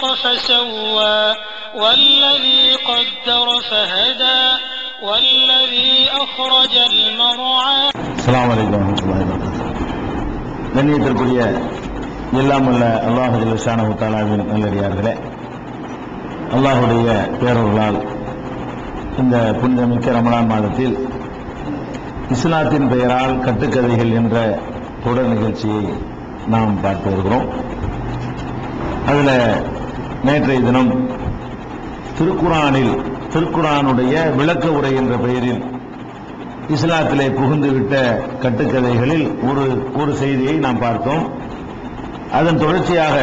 خلق فسوى والذي قدر فهدى والذي أخرج المرعى. السلام عليكم ورحمة الله وبركاته. கண்ணியத்திற்குரிய எல்லாம் உள்ள அல்லாஹ் ஜல்ல ஷானஹு தஆலாவின் நல்லடியார்களே, அல்லாஹுடைய பேரருளால் இந்த புனிதமிக்க ரமலான் மாதத்தில் இஸ்லாத்தின் பெயரால் கட்டுக்கதைகள் என்ற தொடர் நிகழ்ச்சியை நாம் பார்த்து வருகிறோம். அதில் நேற்றைய தினம் திருக்குரானுடைய விளக்க உரை என்ற பெயரில் இஸ்லாத்திலே புகுந்துவிட்ட கட்டுக்கதைகளில் ஒரு செய்தியை நாம் பார்த்தோம். அதன் தொடர்ச்சியாக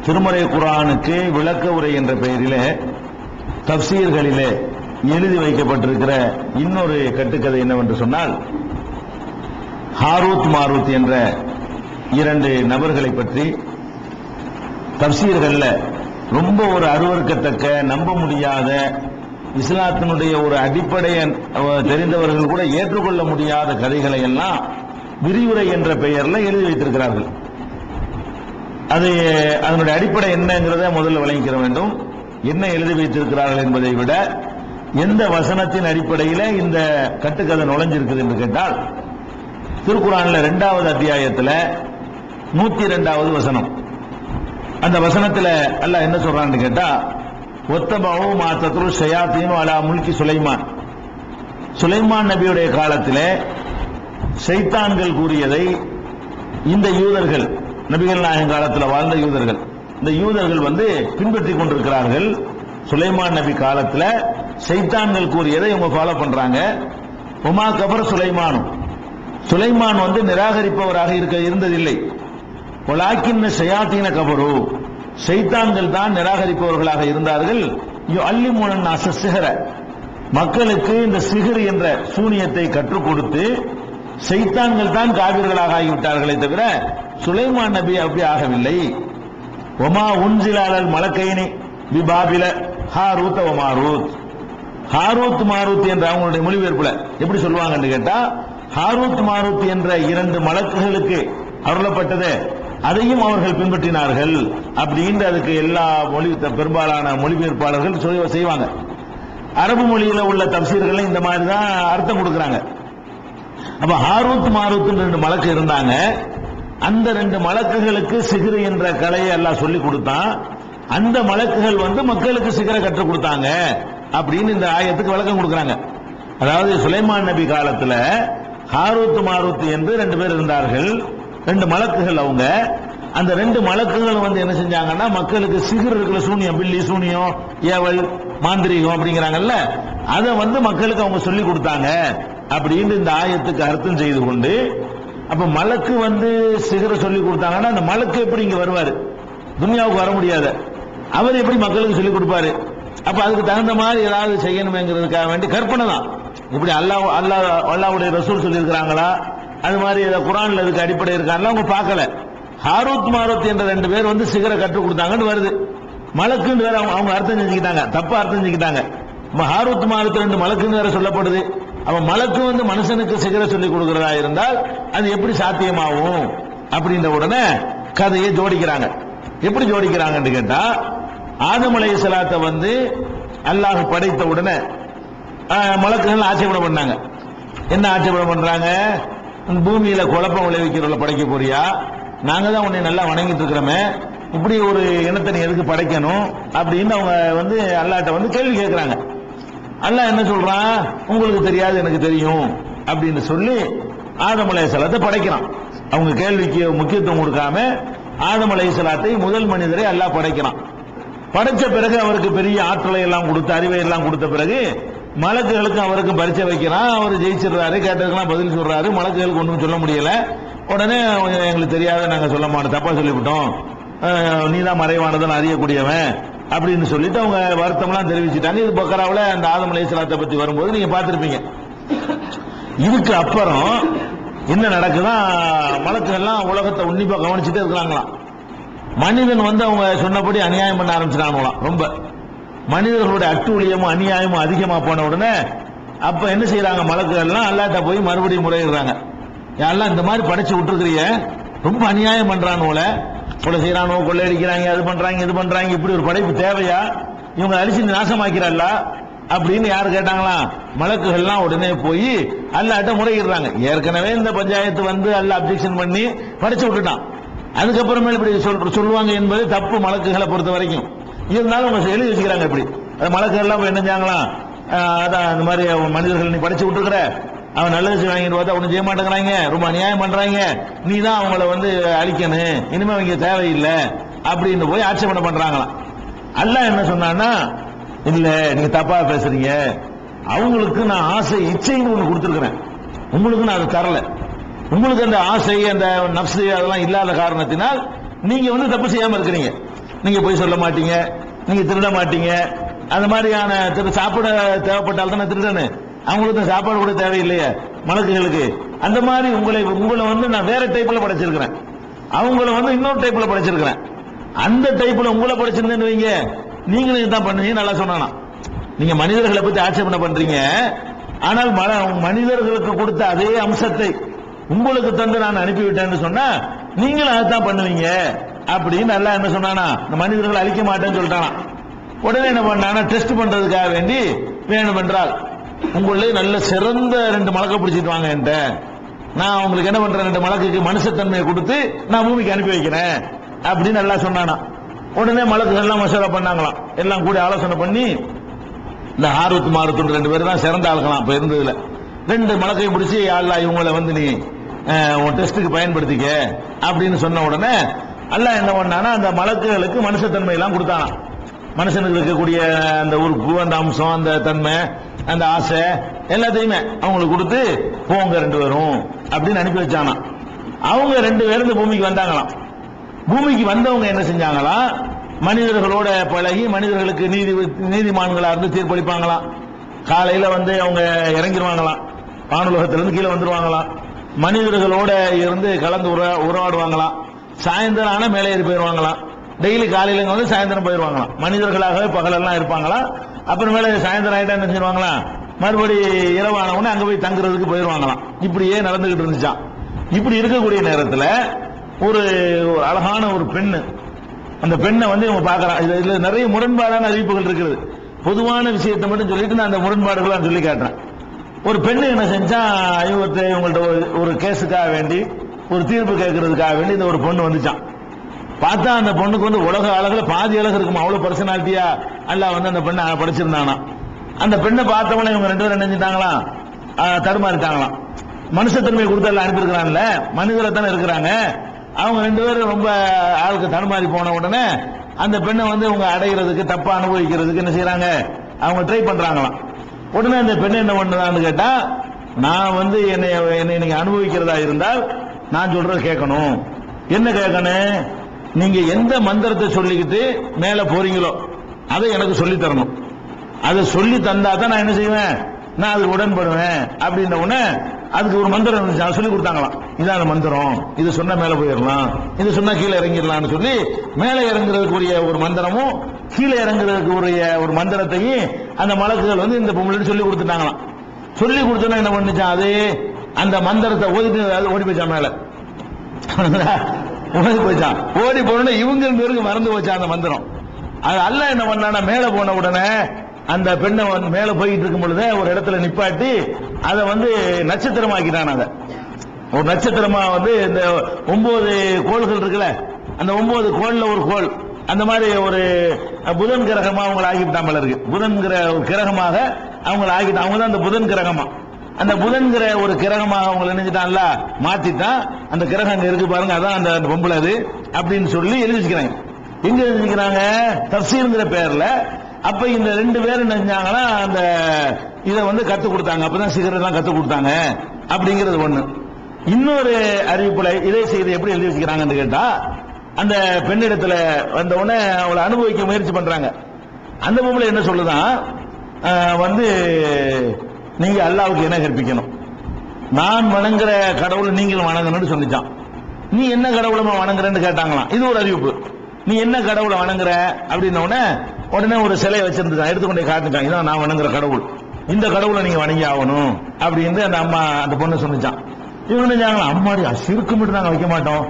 திருமறை குர்ஆனுக்கு விளக்க உரை என்ற பெயரிலே தஃப்சீர்களிலே எழுதி வைக்கப்பட்டிருக்கிற இன்னொரு கட்டுக்கதை என்னவென்று சொன்னால், ஹாரூத் மாரூத் என்ற இரண்டு நபர்களை பற்றி தஃப்சீர்களில் ரொம்ப ஒரு அருவருக்கத்தக்க, நம்ப முடியாத, இஸ்லாத்தினுடைய ஒரு அடிப்படையை தெரிந்தவர்கள் கூட ஏற்றுக்கொள்ள முடியாத கதைகளை எல்லாம் விரிவுரை என்ற பெயரில் எழுதி வைத்திருக்கிறார்கள். அதனுடைய அடிப்படை என்னங்கிறத முதல்ல விளங்கிக்கிற வேண்டும். என்ன எழுதி வைத்திருக்கிறார்கள் என்பதை விட எந்த வசனத்தின் அடிப்படையில் இந்த கட்டுக்கதை நுழைஞ்சிருக்குது என்று கேட்டால், திருக்குர்ஆன்ல 2வது அத்தியாயத்தில் 102வது வசனம். அந்த வசனத்தில் அல்லாஹ் என்ன சொல்றான்னு கேட்டா, ஒத்தபாவு மா தத்ரு ஷயாத்தீனு அலா முல்கி சுலைமான் நபியுடைய காலத்திலே ஷைத்தான்கள் கூறியதை இந்த யூதர்கள், நபிகள் நாயகம் காலத்தில் வாழ்ந்த யூதர்கள், இந்த யூதர்கள் பின்பற்றி கொண்டிருக்கிறார்கள். சுலைமான் நபி காலத்தில் ஷைத்தான்கள் கூறியதை இவங்க ஃபாலோ பண்றாங்க. உமா கபர் சுலைமான் நிராகரிப்பவராக இருந்ததில்லை. வலாக்கின்ன ஷயாத்தீன கபரு, ஷைத்தான்கள் தான் நிராகரிப்பவர்களாக இருந்தார்கள். யுஅல்லிமுன நாஸ சிஹ்ர, மக்களுக்கு இந்த சிஹ்ர் என்ற சூனியத்தை கற்றுக் கொடுத்து ஷைத்தான்கள் தான் காபிர்களாக ஆகிவிட்டார்களே தவிர சுலைமான் நபி அப்படி ஆகவில்லை. ஒமா உன்சிலால் மலக்கைனி பிபாபில ஹாரூத் வ மாரூத், ஹாரூத் மாரூத் என்ற அவங்களுடைய மொழிபெயர்ப்புல எப்படி சொல்லுவாங்கன்னு கேட்டா, ஹாரூத் மாரூத் என்ற 2 மலக்குகளுக்கு அருளப்பட்டது, அதையும் அவர்கள் பின்பற்றினார்கள் அப்படின்னு அதுக்கு எல்லா பெரும்பாலான மொழிபெயர்ப்பாளர்கள் செய்வாங்க. அரபு மொழியில உள்ள தஃப்சீர்கள் இந்த மாதிரி தான் அர்த்தம் கொடுக்கறாங்க. அப்ப ஹாரூத் மாரூத் 2 மலக்கு இருந்தாங்க. அந்த 2 மலக்குகளுக்கு சிஹ்ர் என்ற கலையை எல்லாம் சொல்லி கொடுத்தான். அந்த மலக்குகள் மக்களுக்கு சிஹ்ரை கற்றுக் கொடுத்தாங்க அப்படின்னு இந்த ஆயத்துக்கு விளக்கம் கொடுக்கறாங்க. அதாவது சுலைமான் நபி காலத்துல ஹாரூத் மாரூத் என்று 2 பேர் இருந்தார்கள், 2 மலக்குகள். அவங்க அந்த 2 மலக்குகள் என்ன செஞ்சாங்கன்னா, மக்களுக்கு சிஹ்ர் இருக்கிற சூனியம், பில்லி சூனியம், ஏவல், மாந்திரீகம் அப்படிங்கிறாங்கல்ல, அதை மக்களுக்கு அவங்க சொல்லி கொடுத்தாங்க அப்படின்னு இந்த ஆயத்துக்கு அர்த்தம் செய்து கொண்டு, அப்ப மலக்கு சிஹ்ரை சொல்லி கொடுத்தாங்கன்னா அந்த மலக்கு எப்படி இங்க வருவாரு? துன்யாவுக்கு வர முடியாது. அவர் எப்படி மக்களுக்கு சொல்லி கொடுப்பாரு? அப்ப அதுக்கு தகுந்த மாதிரி ஏதாவது செய்யணுமேங்கிறதுக்காக வேண்டி கற்பனை தான். இப்படி அல்லாஹ்வுடைய ரசூல் சொல்லி இருக்கிறாங்களா, அது மாதிரி குர்ஆன்ல இதுக்கு அடிப்படை இருக்காங்களா அவங்க பார்க்கல. ஹாரூத் மாரூத் என்ற 2 பேர் சிஹ்ரை கற்றுக் கொடுத்தாங்கன்னு வருது. மலக்குன்னு வேற அவங்க அர்த்தம் செஞ்சுக்கிட்டாங்க, தப்பா அர்த்தம் செஞ்சுக்கிட்டாங்க. ஹாரூத் மாரூத் 2 மலக்குன்னு வேற சொல்லப்படுது. அப்ப மலக்கு மனுஷனுக்கு சிஹ்ரை சொல்லி கொடுக்கிறதா இருந்தால் அது எப்படி சாத்தியமாகும் அப்படின்ற உடனே கதையை ஜோடிக்கிறாங்க. எப்படி ஜோடிக்கிறாங்கன்னு கேட்டா, ஆதம் அலைஹிஸ்ஸலாத்தை அல்லாஹ் படைத்த உடனே மலக்குகள் ஆட்சேபணம் பண்ணாங்க. என்ன ஆட்சேபணம் பண்றாங்க? பூமியில குழப்பம் விளைவிக்கிறவளை படைக்க போறியா? நாங்க தான் உன்னை நல்லா வணங்கிட்டு இருக்கிறோமே, இப்படி ஒரு இனத்தை நீ எதுக்கு படைக்கணும் அப்படின்னு அவங்க அல்லாஹ்ட்ட கேள்வி கேட்கிறாங்க. அல்லாஹ் என்ன சொல்றான்? உங்களுக்கு தெரியாது, எனக்கு தெரியும் அப்படின்னு சொல்லி ஆதம் அலைஹிஸ்ஸலாத்தை படைக்கிறான். அவங்க கேள்விக்கு முக்கியத்துவம் கொடுக்காம ஆதம் அலைஹிஸ்ஸலாத்தை முதல் மனிதரை அல்லாஹ் படைக்கிறான். படைச்ச பிறகு அவருக்கு பெரிய ஆற்றலை எல்லாம் கொடுத்து, அறிவை எல்லாம் கொடுத்த பிறகு மலக்குகளுக்கு அவருக்கு பரிச்சை வைக்கிறான். அவர் ஜெயிச்சிடுறாரு, கேட்டதுக்கெல்லாம் பதில் சொல்றாரு. மலக்குகளுக்கு ஒன்றும் சொல்ல முடியல. உடனே எங்களுக்கு தெரியாத, நாங்க சொல்ல மாட்டோம், தப்பா சொல்லிவிட்டோம், நீதான் மறைவானதை அறியக்கூடியவன் அப்படின்னு சொல்லிட்டு அவங்க வருத்தம்லாம் தெரிவிச்சுட்டாங்க. இது பக்கராவில் அந்த ஆதம் அலைஹிஸ்ஸலாத்தை பத்தி வரும்போது நீங்க பார்த்திருப்பீங்க. இதுக்கு அப்புறம் என்ன நடக்குதா, மலக்குகள்லாம் உலகத்தை உன்னிப்பா கவனிச்சுட்டே இருக்கிறாங்களாம். மனிதன் அவங்க சொன்னபடி அநியாயம் பண்ண ஆரம்பிச்சிட்டாங்களாம். ரொம்ப மனிதர்களுடைய அட்டூழியமும் அநியாயமும் அதிகமா போன உடனே அப்ப என்ன செய்யறாங்க, மலக்குகள்லாம் அல்லாஹ்ட்ட போய் மறுபடியும் முறையிடுறாங்க. யாரெல்லாம் இந்த மாதிரி படைச்சு விட்டுருக்கிறிய, ரொம்ப அநியாயம் பண்றான் போல, கொலை செய்யறானோ, கொள்ளையடிக்கிறாங்க, அது பண்றாங்க, இது பண்றாங்க, இப்படி ஒரு படைப்பு தேவையா? இவங்க அழிச்சு நாசமாக்கிறாள்ல அப்படின்னு யாரு கேட்டாங்களா? மலக்குகள்லாம் உடனே போய் அல்லாஹ்ட்ட முறையிடுறாங்க. ஏற்கனவே இந்த பஞ்சாயத்து வந்து அல்லாஹ் அப்ஜெக்ஷன் பண்ணி படிச்சு விட்டுட்டான். அதுக்கப்புறமே இப்படி சொல்லுவாங்க என்பது தப்பு மலக்குகளை பொறுத்த வரைக்கும். இருந்தாலும் அவங்க எழுதி வச்சுக்கிறாங்க. இப்படி மலக்குகள்லாம் போய் என்ன செஞ்சாங்களாம், அதான் இந்த மாதிரி மனிதர்கள் நீ படிச்சு விட்டுருக்கிற, அவன் நல்லது செய்வாங்கன்னு பார்த்தா ஒன்னும் செய்ய மாட்டேங்கிறாங்க, ரொம்ப அநியாயம் பண்றாங்க, நீ தான் அவங்கள வந்து அழிக்கணும், இனிமே அவங்க தேவையில்லை அப்படின்னு போய் ஆட்சேபனை பண்றாங்களாம். அல்லாஹ் என்ன சொன்னான்னா, இல்ல நீங்க தப்பா பேசுறீங்க, அவங்களுக்கு நான் ஆசை இச்சைன்னு ஒண்ணு கொடுத்துருக்கிறேன், உங்களுக்கு நான் அதை தரல. உங்களுக்கு அந்த ஆசை அந்த நப்சு அதெல்லாம் இல்லாத காரணத்தினால் நீங்க வந்து தப்பு செய்யாம இருக்கிறீங்க. நீங்க போய் சொல்ல மாட்டீங்க, நீங்க திருட மாட்டீங்க, அந்த மாதிரியான சாப்பிட தேவைப்பட்டால் தானே திருடனு, அவங்களுக்கு சாப்பாடு கூட தேவையில்லையே மலக்குகளுக்கு. அந்த மாதிரி உங்களை வந்து நான் வேற டைப்ல படைச்சிருக்கிறேன், அவங்கள வந்து இன்னொரு டைப்ல படைச்சிருக்கிறேன். அந்த டைப்ல உங்களை படைச்சிருந்தேன்னு வைங்க, நீங்களும் தான் பண்ணுவீங்க. நல்லா சொன்னானா, நீங்க மனிதர்களை பத்தி ஆட்சேபனை பண்றீங்க, ஆனால் மனிதர்களுக்கு கொடுத்த அதே அம்சத்தை உங்களுக்கு தந்து நான் அனுப்பிவிட்டேன்னு சொன்னா நீங்களும் அதைத்தான் பண்ணுவீங்க அப்படின்னு அல்லாஹ் என்ன சொன்னானா, இந்த மனிதர்களை அழிக்க மாட்டேன்னு சொல்லிட்டானா. உடனே என்ன பண்ணானா, டெஸ்ட் பண்றதுக்காக வேண்டி வேணும் என்றால் உங்களே நல்ல சிறந்த 2 மலக்கை பிடிச்சிட்டு வாங்க என்கிட்ட, நான் உங்களுக்கு என்ன பண்றேன், 2 மலக்குக்கு மனுஷத்தன்மையை கொடுத்து நான் பூமிக்கு அனுப்பி வைக்கிறேன் அப்படின்னு எல்லாம் சொன்னானா. உடனே மலக்குகள் எல்லாம் மசோதா பண்ணாங்களாம், எல்லாம் கூட ஆலோசனை பண்ணி இந்த ஹாரூத் மாரூத் 2 பேர் தான் சிறந்த ஆளுங்களாம் இப்ப இருந்ததுல. 2 மலக்கையும் பிடிச்சி அல்லாஹ் இவங்களை வந்து நீ உன் டெஸ்ட்டுக்கு பயன்படுத்திக்க அப்படின்னு சொன்ன உடனே அல்லாஹ் என்ன பண்ணானா, அந்த மலக்குகளுக்கு மனுஷத்தன்மை எல்லாம் கொடுத்தானா. மனுஷனுக்கு இருக்கக்கூடிய அந்த உறுப்பு, அந்த அம்சம், அந்த தன்மை, அந்த ஆசை எல்லாத்தையுமே அவங்களுக்கு கொடுத்து போங்க 2 பேரும் அப்படின்னு அனுப்பி வச்சானா. அவங்க 2 பேரும் இந்த பூமிக்கு வந்தாங்களாம். பூமிக்கு வந்தவங்க என்ன செஞ்சாங்களாம், மனிதர்களோட பழகி மனிதர்களுக்கு நீதிமான்களா இருந்து தீர்ப்பளிப்பாங்களாம். காலையில வந்து அவங்க இறங்கிடுவாங்களாம், வானுலகத்திலிருந்து கீழே வந்துருவாங்களாம், மனிதர்களோட இருந்து கலந்து உறவாடுவாங்களாம். சாயந்தரம் ஆனா மேலே ஏறி போயிருவாங்களாம். டெய்லி காலையில வந்து சாயந்தரம் போயிருவாங்களாம். மனிதர்களாகவே பகலெல்லாம் இருப்பாங்களாம். அப்புறமேல சாயந்தரம் ஆயிட்டா என்ன செஞ்சிருவாங்களாம், மறுபடி இரவானவொடனே அங்க போய் தங்குறதுக்கு போயிருவாங்களாம். இப்படியே நடந்துகிட்டு இருந்துச்சான். இப்படி இருக்கக்கூடிய நேரத்தில் ஒரு அழகான ஒரு பெண்ணு, அந்த பெண்ணை வந்து இவங்க பார்க்கறான். இதுல நிறைய முரண்பாடான அறிவிப்புகள் இருக்குது. பொதுவான விஷயத்தை மட்டும் சொல்லிட்டு நான் அந்த முரண்பாடுகளை நான் சொல்லி காட்டுறேன். ஒரு பெண்ணு என்ன செஞ்சா, இவங்கள்ட்ட ஒரு கேஸுக்காக வேண்டி ஒரு தீர்ப்பு கேட்கறதுக்காக வேண்டி இந்த ஒரு பொண்ணு வந்துச்சான். பார்த்தா அந்த பொண்ணுக்கு வந்து உலக அழகுல பாதி அழகு இருக்குமா, அவ்வளவு பர்சனாலிட்டியா அல்லாஹ் வந்து அந்த பெண்ணை படைச்சிருந்தானா. அந்த பெண்ணை பார்த்தவனே இவங்க 2 பேரும் நினைஞ்சிட்டாங்களாம், தடுமாறிட்டாங்களாம். மனுஷத்தன்மையை கொடுத்து எல்லாம் அனுப்பியிருக்கிறான்ல, மனிதரை தானே இருக்கிறாங்க. அவங்க 2 பேரும் ரொம்ப ஆளுக்கு தடுமாறி போன உடனே அந்த பெண்ணை வந்து இவங்க அடைகிறதுக்கு, தப்பா அனுபவிக்கிறதுக்கு என்ன செய்யறாங்க, அவங்க ட்ரை பண்றாங்களாம். உடனே அந்த பெண்ணை என்ன பண்ணுறான்னு கேட்டா, நான் வந்து என்னை நீங்க அனுபவிக்கிறதா இருந்தால் நான் சொல்றது கேட்கணும். என்ன கேட்கணும், நீங்க எந்த மந்திரத்தை சொல்லிக்கிட்டு மேல போறீங்களோ அதை எனக்கு சொல்லி தரணும். அதை சொல்லி தந்தா தான் நான் என்ன செய்வேன், நான் அதுக்கு உடன்படுவேன் அப்படின்ற உடனே அதுக்கு ஒரு மந்திரம் இருந்துச்சு, சொல்லி கொடுத்தாங்களாம். இதான் அந்த மந்திரம், இது சொன்னா மேல போயிடலாம், இது சொன்னா கீழே இறங்கிடலாம்னு சொல்லி மேலே இறங்குறதுக்குரிய ஒரு மந்திரமும் கீழே இறங்குறதுக்குரிய ஒரு மந்திரத்தையும் அந்த மலக்குகள் வந்து இந்த பொம்பளை சொல்லி கொடுத்துட்டாங்களாம். சொல்லி கொடுத்தோன்னா என்ன பண்ணுச்சான், அது அந்த மந்திரத்தை ஓடிட்டு ஓடி போச்சான், மேல ஓடி போச்சான். ஓடி போன இவங்க 2 பேருக்கு மறந்து போச்சான் அந்த மந்திரம். அது அல்லாஹ் என்ன பண்ணானா, மேல போன உடனே அந்த பெண்ணை மேல போயிட்டு இருக்கும் பொழுது ஒரு இடத்துல நிப்பாட்டி அதை வந்து நட்சத்திரமாக்கிட்டான். அதை ஒரு நட்சத்திரமா வந்து இந்த 9 கோள்கள் இருக்குல்ல, அந்த 9 கோள்ல ஒரு கோள், அந்த மாதிரி ஒரு புதன் கிரகமா அவங்களை ஆகிவிட்டான் போல இருக்கு. புதன்கிற ஒரு கிரகமாக அவங்களை ஆகிட்டான். அவங்க தான் அந்த புதன் கிரகமா, அந்த புதன்கிற ஒரு கிரகமாக அவங்களை நினைச்சிட்டான்ல, மாத்திட்டான். அந்த கிரகம் அங்க இருக்கு பாருங்க, அதான் அந்த பொம்பளை அது அப்படின்னு சொல்லி எழுதி வச்சுக்கிறாங்க. எங்க எழுதி வச்சுக்கிறாங்க, தஃசீர்ங்கிற பேர்ல. அப்ப இந்த 2 பேரும் நினைச்சாங்கன்னா அந்த இதை வந்து கத்து கொடுத்தாங்க, அப்பதான் சிகரெல்லாம் கத்து கொடுத்தாங்க அப்படிங்கிறது ஒண்ணு. இன்னொரு அறிவிப்புல இதே செய்தி எப்படி எழுதி வச்சுக்கிறாங்கன்னு கேட்டா, அந்த பெண்ணிடத்துல வந்த உடனே அவளை அனுபவிக்க முயற்சி பண்றாங்க. அந்த பொம்பளை என்ன சொல்லுதான், வந்து நீங்க அல்லாஹ்வுக்கு என்ன கற்பிக்கணும், நான் வணங்குற கடவுளை நீங்களும் வணங்கணும்னு சொல்லிச்சான். நீ என்ன கடவுளமா வணங்குறன்னு கேட்டாங்களாம். இது ஒரு அறிவிப்பு. நீ என்ன கடவுளை வணங்குற அப்படின்ன உடனே ஒரு சிலையை வச்சிருந்துட்டான், எடுத்துக்கொண்டே காட்டுச்சான், இதான் நான் வணங்குற கடவுள், இந்த கடவுளை நீங்க வணங்கி ஆகணும் அப்படின்னு அந்த அம்மா அந்த பொண்ணு சொன்னிச்சான். இவங்க நினைச்சாங்களா, அம்மாடி சிறுக்கு மட்டும் நாங்க வைக்க மாட்டோம்,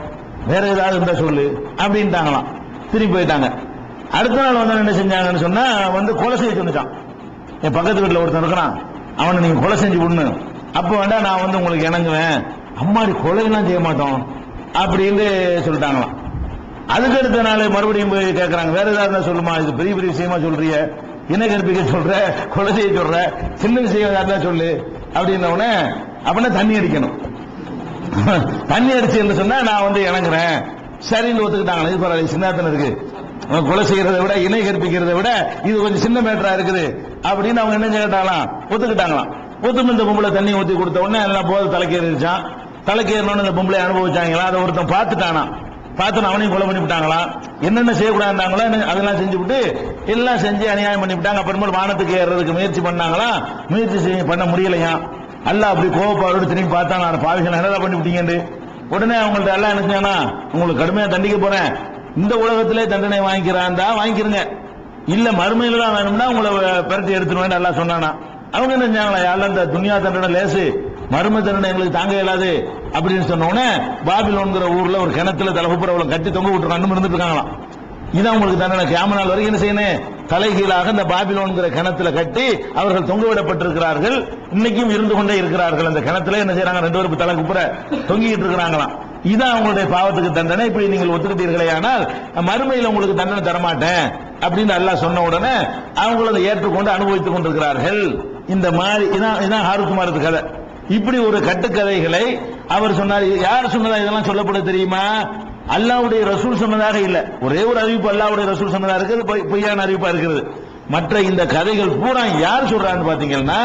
வேற ஏதாவது இருந்தா சொல்லு அப்படின்ட்டாங்களாம். திரும்பி போயிட்டாங்க. அடுத்த நாள் வந்து என்ன செஞ்சாங்கன்னு சொன்னா வந்து கொலை செய்ய சொன்னான். என் பக்கத்து வீட்டில் ஒருத்தன் இருக்கிறான், அவனை நீங்க கொலை செஞ்சு விடணும். அப்போ வேண்டாம் நான் வந்து உங்களுக்கு இணங்குவேன், அம்மாடி கொலையெல்லாம் செய்ய மாட்டோம் அப்படின்னு சொல்லிட்டாங்களாம். அதுக்கு அடுத்த நாள் மறுபடியும் போய் கேட்கறாங்க, வேற ஏதாவது இருந்தா சொல்லுமா, இது பெரிய பெரிய விஷயமா சொல்றிய, இணை கற்பிக்க சொல்ற, கொலை செய்ய சொல்ற, சின்ன விஷயம் ஏதாவது சொல்லு அப்படின்ன உடனே அப்படின்னா தண்ணி அடிக்கணும். தண்ணி அடிச்சு என்று சொன்னா நான் வந்து இணங்குறேன் சரின்னு ஒத்துக்கிட்டாங்களா. இது பரவாயில்ல, சின்னத்தனம் இருக்கு, கொலை செய்யறதை விட இணை கற்பிக்கிறத விட இது கொஞ்சம் சின்ன மேட்டரா இருக்குது அப்படின்னு அவங்க என்ன கேட்டாங்களாம், ஒத்துக்கிட்டாங்களாம். ஒத்துமை இந்த பொம்பளை தண்ணி ஊற்றி கொடுத்த உடனே எல்லாம் போது தலைக்கேறிச்சான். தலைக்கேறணும்னு இந்த பொம்பளை அனுபவிச்சாங்களா, அதை ஒருத்தன் பார்த்துட்டானா, பார்த்து அவனையும் கொலை பண்ணி விட்டாங்களா. என்னென்ன செய்யக்கூடாதுங்களோ அதெல்லாம் செஞ்சு விட்டு எல்லாம் செஞ்சு அநியாயம் பண்ணி விட்டாங்க. அப்புறமா வானத்துக்கு ஏறதுக்கு முயற்சி பண்ணாங்களா, முயற்சி பண்ண முடியலையா. அல்ல அப்படி கோவப்பாரோடு திரும்பி பார்த்தா, நான் பாவிகள் என்னடா பண்ணி விட்டீங்க. உடனே அவங்கள்ட்ட எல்லாம் என்ன செஞ்சானா, உங்களுக்கு கடுமையா தண்டிக்க போறேன், இந்த உலகத்திலே தண்டனை வாங்கிக்கிறான்டா வாங்கிக்கிறங்க, இல்ல மறுமையில தான் வேணும்னா உங்களை பெரட்டி எடுத்துருவேன் எல்லாம் சொன்னானா. அவங்க என்ன செஞ்சாங்களா, யாரும் இந்த துன்யா தண்டனை லேசு, மர்ம தண்டனை எங்களுக்கு தாங்க இயலாது அப்படின்னு சொன்ன உடனே பாபிலோன்கிற ஊர்ல ஒரு கிணத்துல தலைப்புறவளை கட்டி தொங்க விட்டு கண்டு இருந்துட்டு இருக்காங்களாம். இதான் உங்களுக்கு தண்டனை. கியாமத் நாள் வரைக்கும் என்ன செய்யணும், தலைகீழாக இந்த பாபிலோன்கிற கிணத்துல கட்டி அவர்கள் தொங்க விடப்பட்டிருக்கிறார்கள். இன்னைக்கும் இருந்து கொண்டே இருக்கிறார்கள். அந்த கிணத்துல என்ன செய்யறாங்க, ரெண்டு பேருக்கு தலை குப்புற தொங்கிட்டு இருக்கிறாங்களாம். இதான் அவங்களுடைய பாவத்துக்கு தண்டனை. இப்படி நீங்கள் ஒத்துக்கிட்டீர்களே ஆனால் மறுமையில் உங்களுக்கு தண்டனை தரமாட்டேன் அப்படின்னு அல்லாஹ் சொன்ன உடனே அவங்களை அதை ஏற்றுக்கொண்டு அனுபவித்துக் கொண்டிருக்கிறார்கள். இந்த மாதிரி இதான் ஹாரூத் மாரூத் கதை. இப்படி ஒரு கட்டுக்கதைகளை அவர் சொன்னார். யார் சொன்னதா இதெல்லாம் சொல்லப்பட தெரியுமா? அல்லாஹ்வுடைய ரசூல் சொன்னதாக இல்ல. ஒரே ஒரு அறிவிப்பு அல்லாஹ்வுடைய ரசூல் சொன்னதா இருக்குது, பொய்யான அறிவிப்பா இருக்கிறது. மற்ற இந்த கதைகள் பூரா யார் சொல்றான்னு பாத்தீங்கன்னா,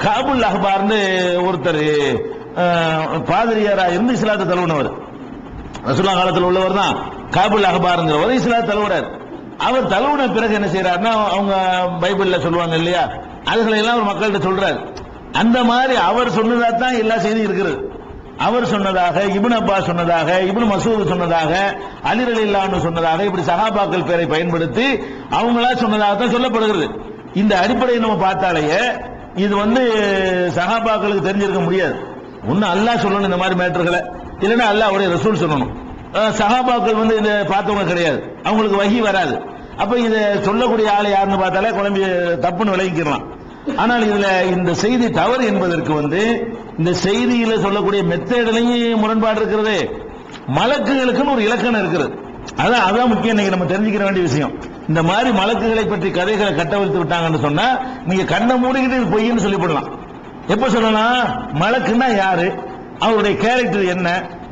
காபுல் அஹ்பார்னு ஒருத்தர் பாதிரியாரா இருந்து இஸ்லாத்தை தழுவினவர், ரசூலுல்லாஹ் காலத்தில் உள்ளவர் தான் காபுல் அஹ்பார்ங்கிறவர் இஸ்லாத்தை தழுவுறார். அவர் தழுவின பிறகு என்ன செய்யறாருன்னா, அவங்க பைபிள்ல சொல்லுவாங்க இல்லையா, அதுகளை எல்லாம் ஒரு மக்கள்கிட்ட சொல்றாரு. அந்த மாதிரி அவர் சொன்னதா தான் எல்லா செய்தியும் இருக்கிறது. அவர் சொன்னதாக, இப்னு அப்பாஸ் சொன்னதாக, இப்னு மசூத் சொன்னதாக, அலி ரலியல்லாஹு அன்ஹு சொன்னதாக, இப்படி சஹாபாக்கள் பேரை பயன்படுத்தி அவங்களா சொன்னதாக தான் சொல்லப்படுகிறது. இந்த அடிப்படையை நம்ம பார்த்தாலேயே இது வந்து சஹாபாக்களுக்கு தெரிஞ்சிருக்க முடியாது. ஒன்னு அல்லாஹ் சொல்லணும் இந்த மாதிரி மேட்டர்களை, இல்லைன்னா அல்லாஹ்வுடைய ரசூல் சொல்லணும். சஹாபாக்கள் வந்து இதை பார்த்தவங்க கிடையாது, அவங்களுக்கு வஹி வராது. அப்ப இதை சொல்லக்கூடிய ஆளை யாருன்னு பார்த்தாலே குழம்பி தப்புன்னு விளங்கிக்கலாம். ஆனால் இதுல இந்த செய்தி தவறு என்பதற்கு வந்து இந்த செய்தியில சொல்லக்கூடிய மெத்தேடிலையும் முரண்பாடு இருக்கிறது, மலக்குகளுக்குன்னு ஒரு இலக்கணம் இருக்கிறது. அதான் முக்கியம். இன்னைக்கு நம்ம தெரிஞ்சுக்கிற வேண்டிய விஷயம். இந்த மாதிரி மலக்குகளை பற்றி கதைகளை கட்டவிழ்த்து விட்டாங்கன்னு சொன்னா நீங்க கண்ணை மூடிக்கிட்டு இது பொய்ன்னு சொல்லிவிடலாம். எப்ப சொல்லலாம், மலக்குன்னா யாரு, அவருடைய கேரக்டர் என்ன,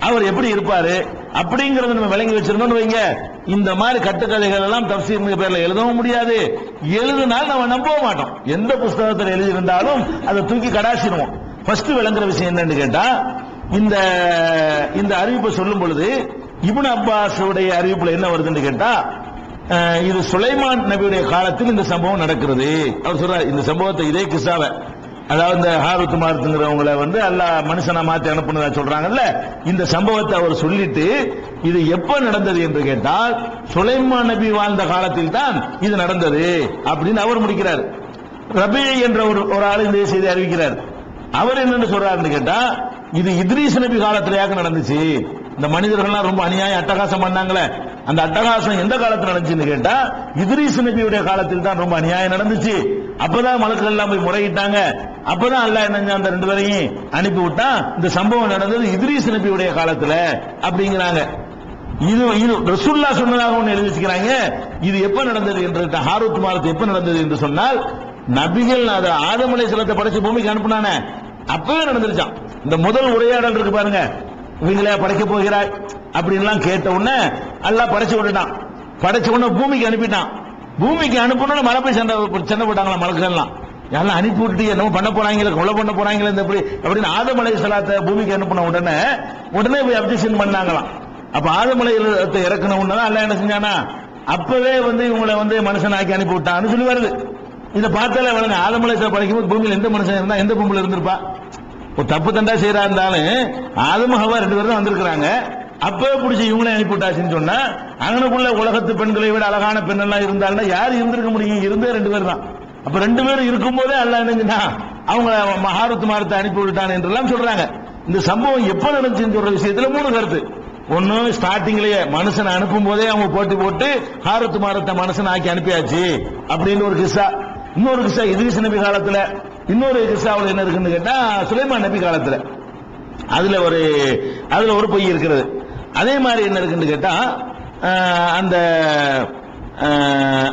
அவர் எப்படி இருப்பாரு அப்படிங்கறத நம்ம விளங்கி வச்சிருந்தோம்னு வைங்க, இந்த மாதிரி கட்டுக்கதைகள் எல்லாம் தஃசீர் பேர்ல எழுதவும் முடியாது, எழுதினால் நம்ம நம்பவும் மாட்டோம். எந்த புஸ்தகத்தில் எழுதி இருந்தாலும் அதை தூக்கி கடாசிடுவோம். ஃபர்ஸ்ட் விளங்குற விஷயம் என்னன்னு கேட்டா, இந்த அறிவிப்பை சொல்லும் பொழுது இப்னு அப்பாஸ் உடைய அறிவிப்புல என்ன வருதுன்னு கேட்டா, இது சுலைமான் நபியுடைய காலத்தில் இந்த சம்பவம் நடக்கிறது. அவர் சொல்றார் இந்த சம்பவத்தை, இதே கிஸ்ஸாவை, அதாவது இந்த ஹாரூத் மாரூத்ங்கிறவங்களை வந்து அல்லாஹ் மனுஷனா மாத்தி அனுப்புனதா சொல்றாங்கல்ல, இந்த சம்பவத்தை அவர் சொல்லிட்டு இது எப்ப நடந்தது என்று கேட்டால் சுலைமான் நபி வாழ்ந்த காலத்தில் தான் இது நடந்தது அப்படின்னு அவர் முடிக்கிறார். ரபி என்ற ஒரு ஆள் இந்த செய்தி அறிவிக்கிறார். அவர் என்னன்னு சொல்றாருன்னு கேட்டா, இது இத்ரீஸ் நபி காலத்திலேயாக நடந்துச்சு. இந்த மனிதர்கள்லாம் ரொம்ப அநியாயம் அட்டகாசம் பண்ணாங்களே, அந்த அட்டகாசம் எந்த காலத்தில் நடந்துச்சுன்னு கேட்டா இத்ரீஸ் நபியுடைய காலத்தில் தான் ரொம்ப அநியாயம் நடந்துச்சு. அப்பதான் மலக்குகள் எல்லாம் போய் முறையிட்டாங்க. அப்பதான் அல்லாஹ் என்ன அந்த ரெண்டு பேரையும் அனுப்பி விட்டான். இந்த சம்பவம் நடந்தது இத்ரீஸ் நபியுடைய காலத்துல அப்படிங்கிறாங்க. இது ரசூலுல்லாஹ் சொன்னதாக ஒன்று எழுதி வச்சுக்கிறாங்க. இது எப்ப நடந்தது என்று, ஹாரூத் மாரூத் எப்ப நடந்தது என்று சொன்னால், நபிகள் ஆதம் அலைஹிஸ்ஸலாத்தை படைச்சு பூமிக்கு அனுப்புனானே அப்பவே நடந்துருச்சான். இந்த முதல் உரையாடல் இருக்கு பாருங்க, இவங்களே படைக்க போகிறாய் அப்படின்லாம் கேட்ட உடனே அல்லாஹ் படைச்சு விட்டுட்டான். படைச்ச உடனே பூமிக்கு அனுப்பிட்டான். பூமிக்கு அனுப்பணும் மழை போய் சண்டை போட்டாங்களா மலக்குகள்லாம், யாரெல்லாம் அனுப்பி விட்டு என்னமோ பண்ண போறாங்களே, கொலை பண்ண போறாங்களே அப்படின்னு ஆதம் அலைஹிஸ்ஸலாத்தை பூமிக்கு அனுப்பின உடனே போய் அப்ஜெக்ஷன் பண்ணாங்களாம். அப்ப ஆதம் அலைஹிஸ்ஸலாத்தை இறக்கணும் உடனே அல்லாஹ் என்ன செஞ்சானா, அப்பவே வந்து இவங்களை வந்து மனுஷனாக்கி அனுப்பி விட்டான்னு சொல்லி வருது. இதை பார்த்தாலே வளங்க, ஆதம் அலைஹிஸ்ஸலாம் படைக்கும் போது பூமியில் எந்த மனுஷன் இருந்தா எந்த பொம்பளை இருந்திருப்பா? ஒரு தப்பு தண்டா செய்யறா இருந்தாலும் ஆதம் ஹவ்வா ரெண்டு பேரும் தான் வந்திருக்கிறாங்க. அப்பவே பிடிச்சி இவங்களே அனுப்பிவிட்டாச்சுன்னு சொன்னா, அங்கனுக்குள்ள உலகத்து பெண்களை விட அழகான பெண் எல்லாம் இருந்தாலும் யாரு இருந்திருக்க முடியும்? இருந்தே ரெண்டு பேர் தான். அப்ப ரெண்டு பேரும் இருக்கும் போதே அல்லாஹ் என்னன்னா அவங்க ஹாரூத் மாரூத்தை அனுப்பி விட்டான் என்றெல்லாம் சொல்றாங்க. இந்த சம்பவம் எப்ப நடந்துச்சுன்னு சொல்ற விஷயத்துல மூணு கருத்து. ஒன்னு ஸ்டார்டிங்லயே மனுஷன் அனுப்பும் போதே அவங்க போட்டி போட்டு ஹாரத்து மாரத்தை மனுஷன் ஆக்கி அனுப்பியாச்சு அப்படின்னு ஒரு கிஸ்ஸா. இன்னொரு கிஸ்ஸா இத்ரீஸ் நபி காலத்துல, இன்னொரு கிஸ்ஸாவில் என்ன இருக்குன்னு கேட்டா சுலைமான் நபி காலத்துல. அதுல ஒரு பொய் இருக்கிறது. அதே மாதிரி என்ன இருக்குன்னு கேட்டா அந்த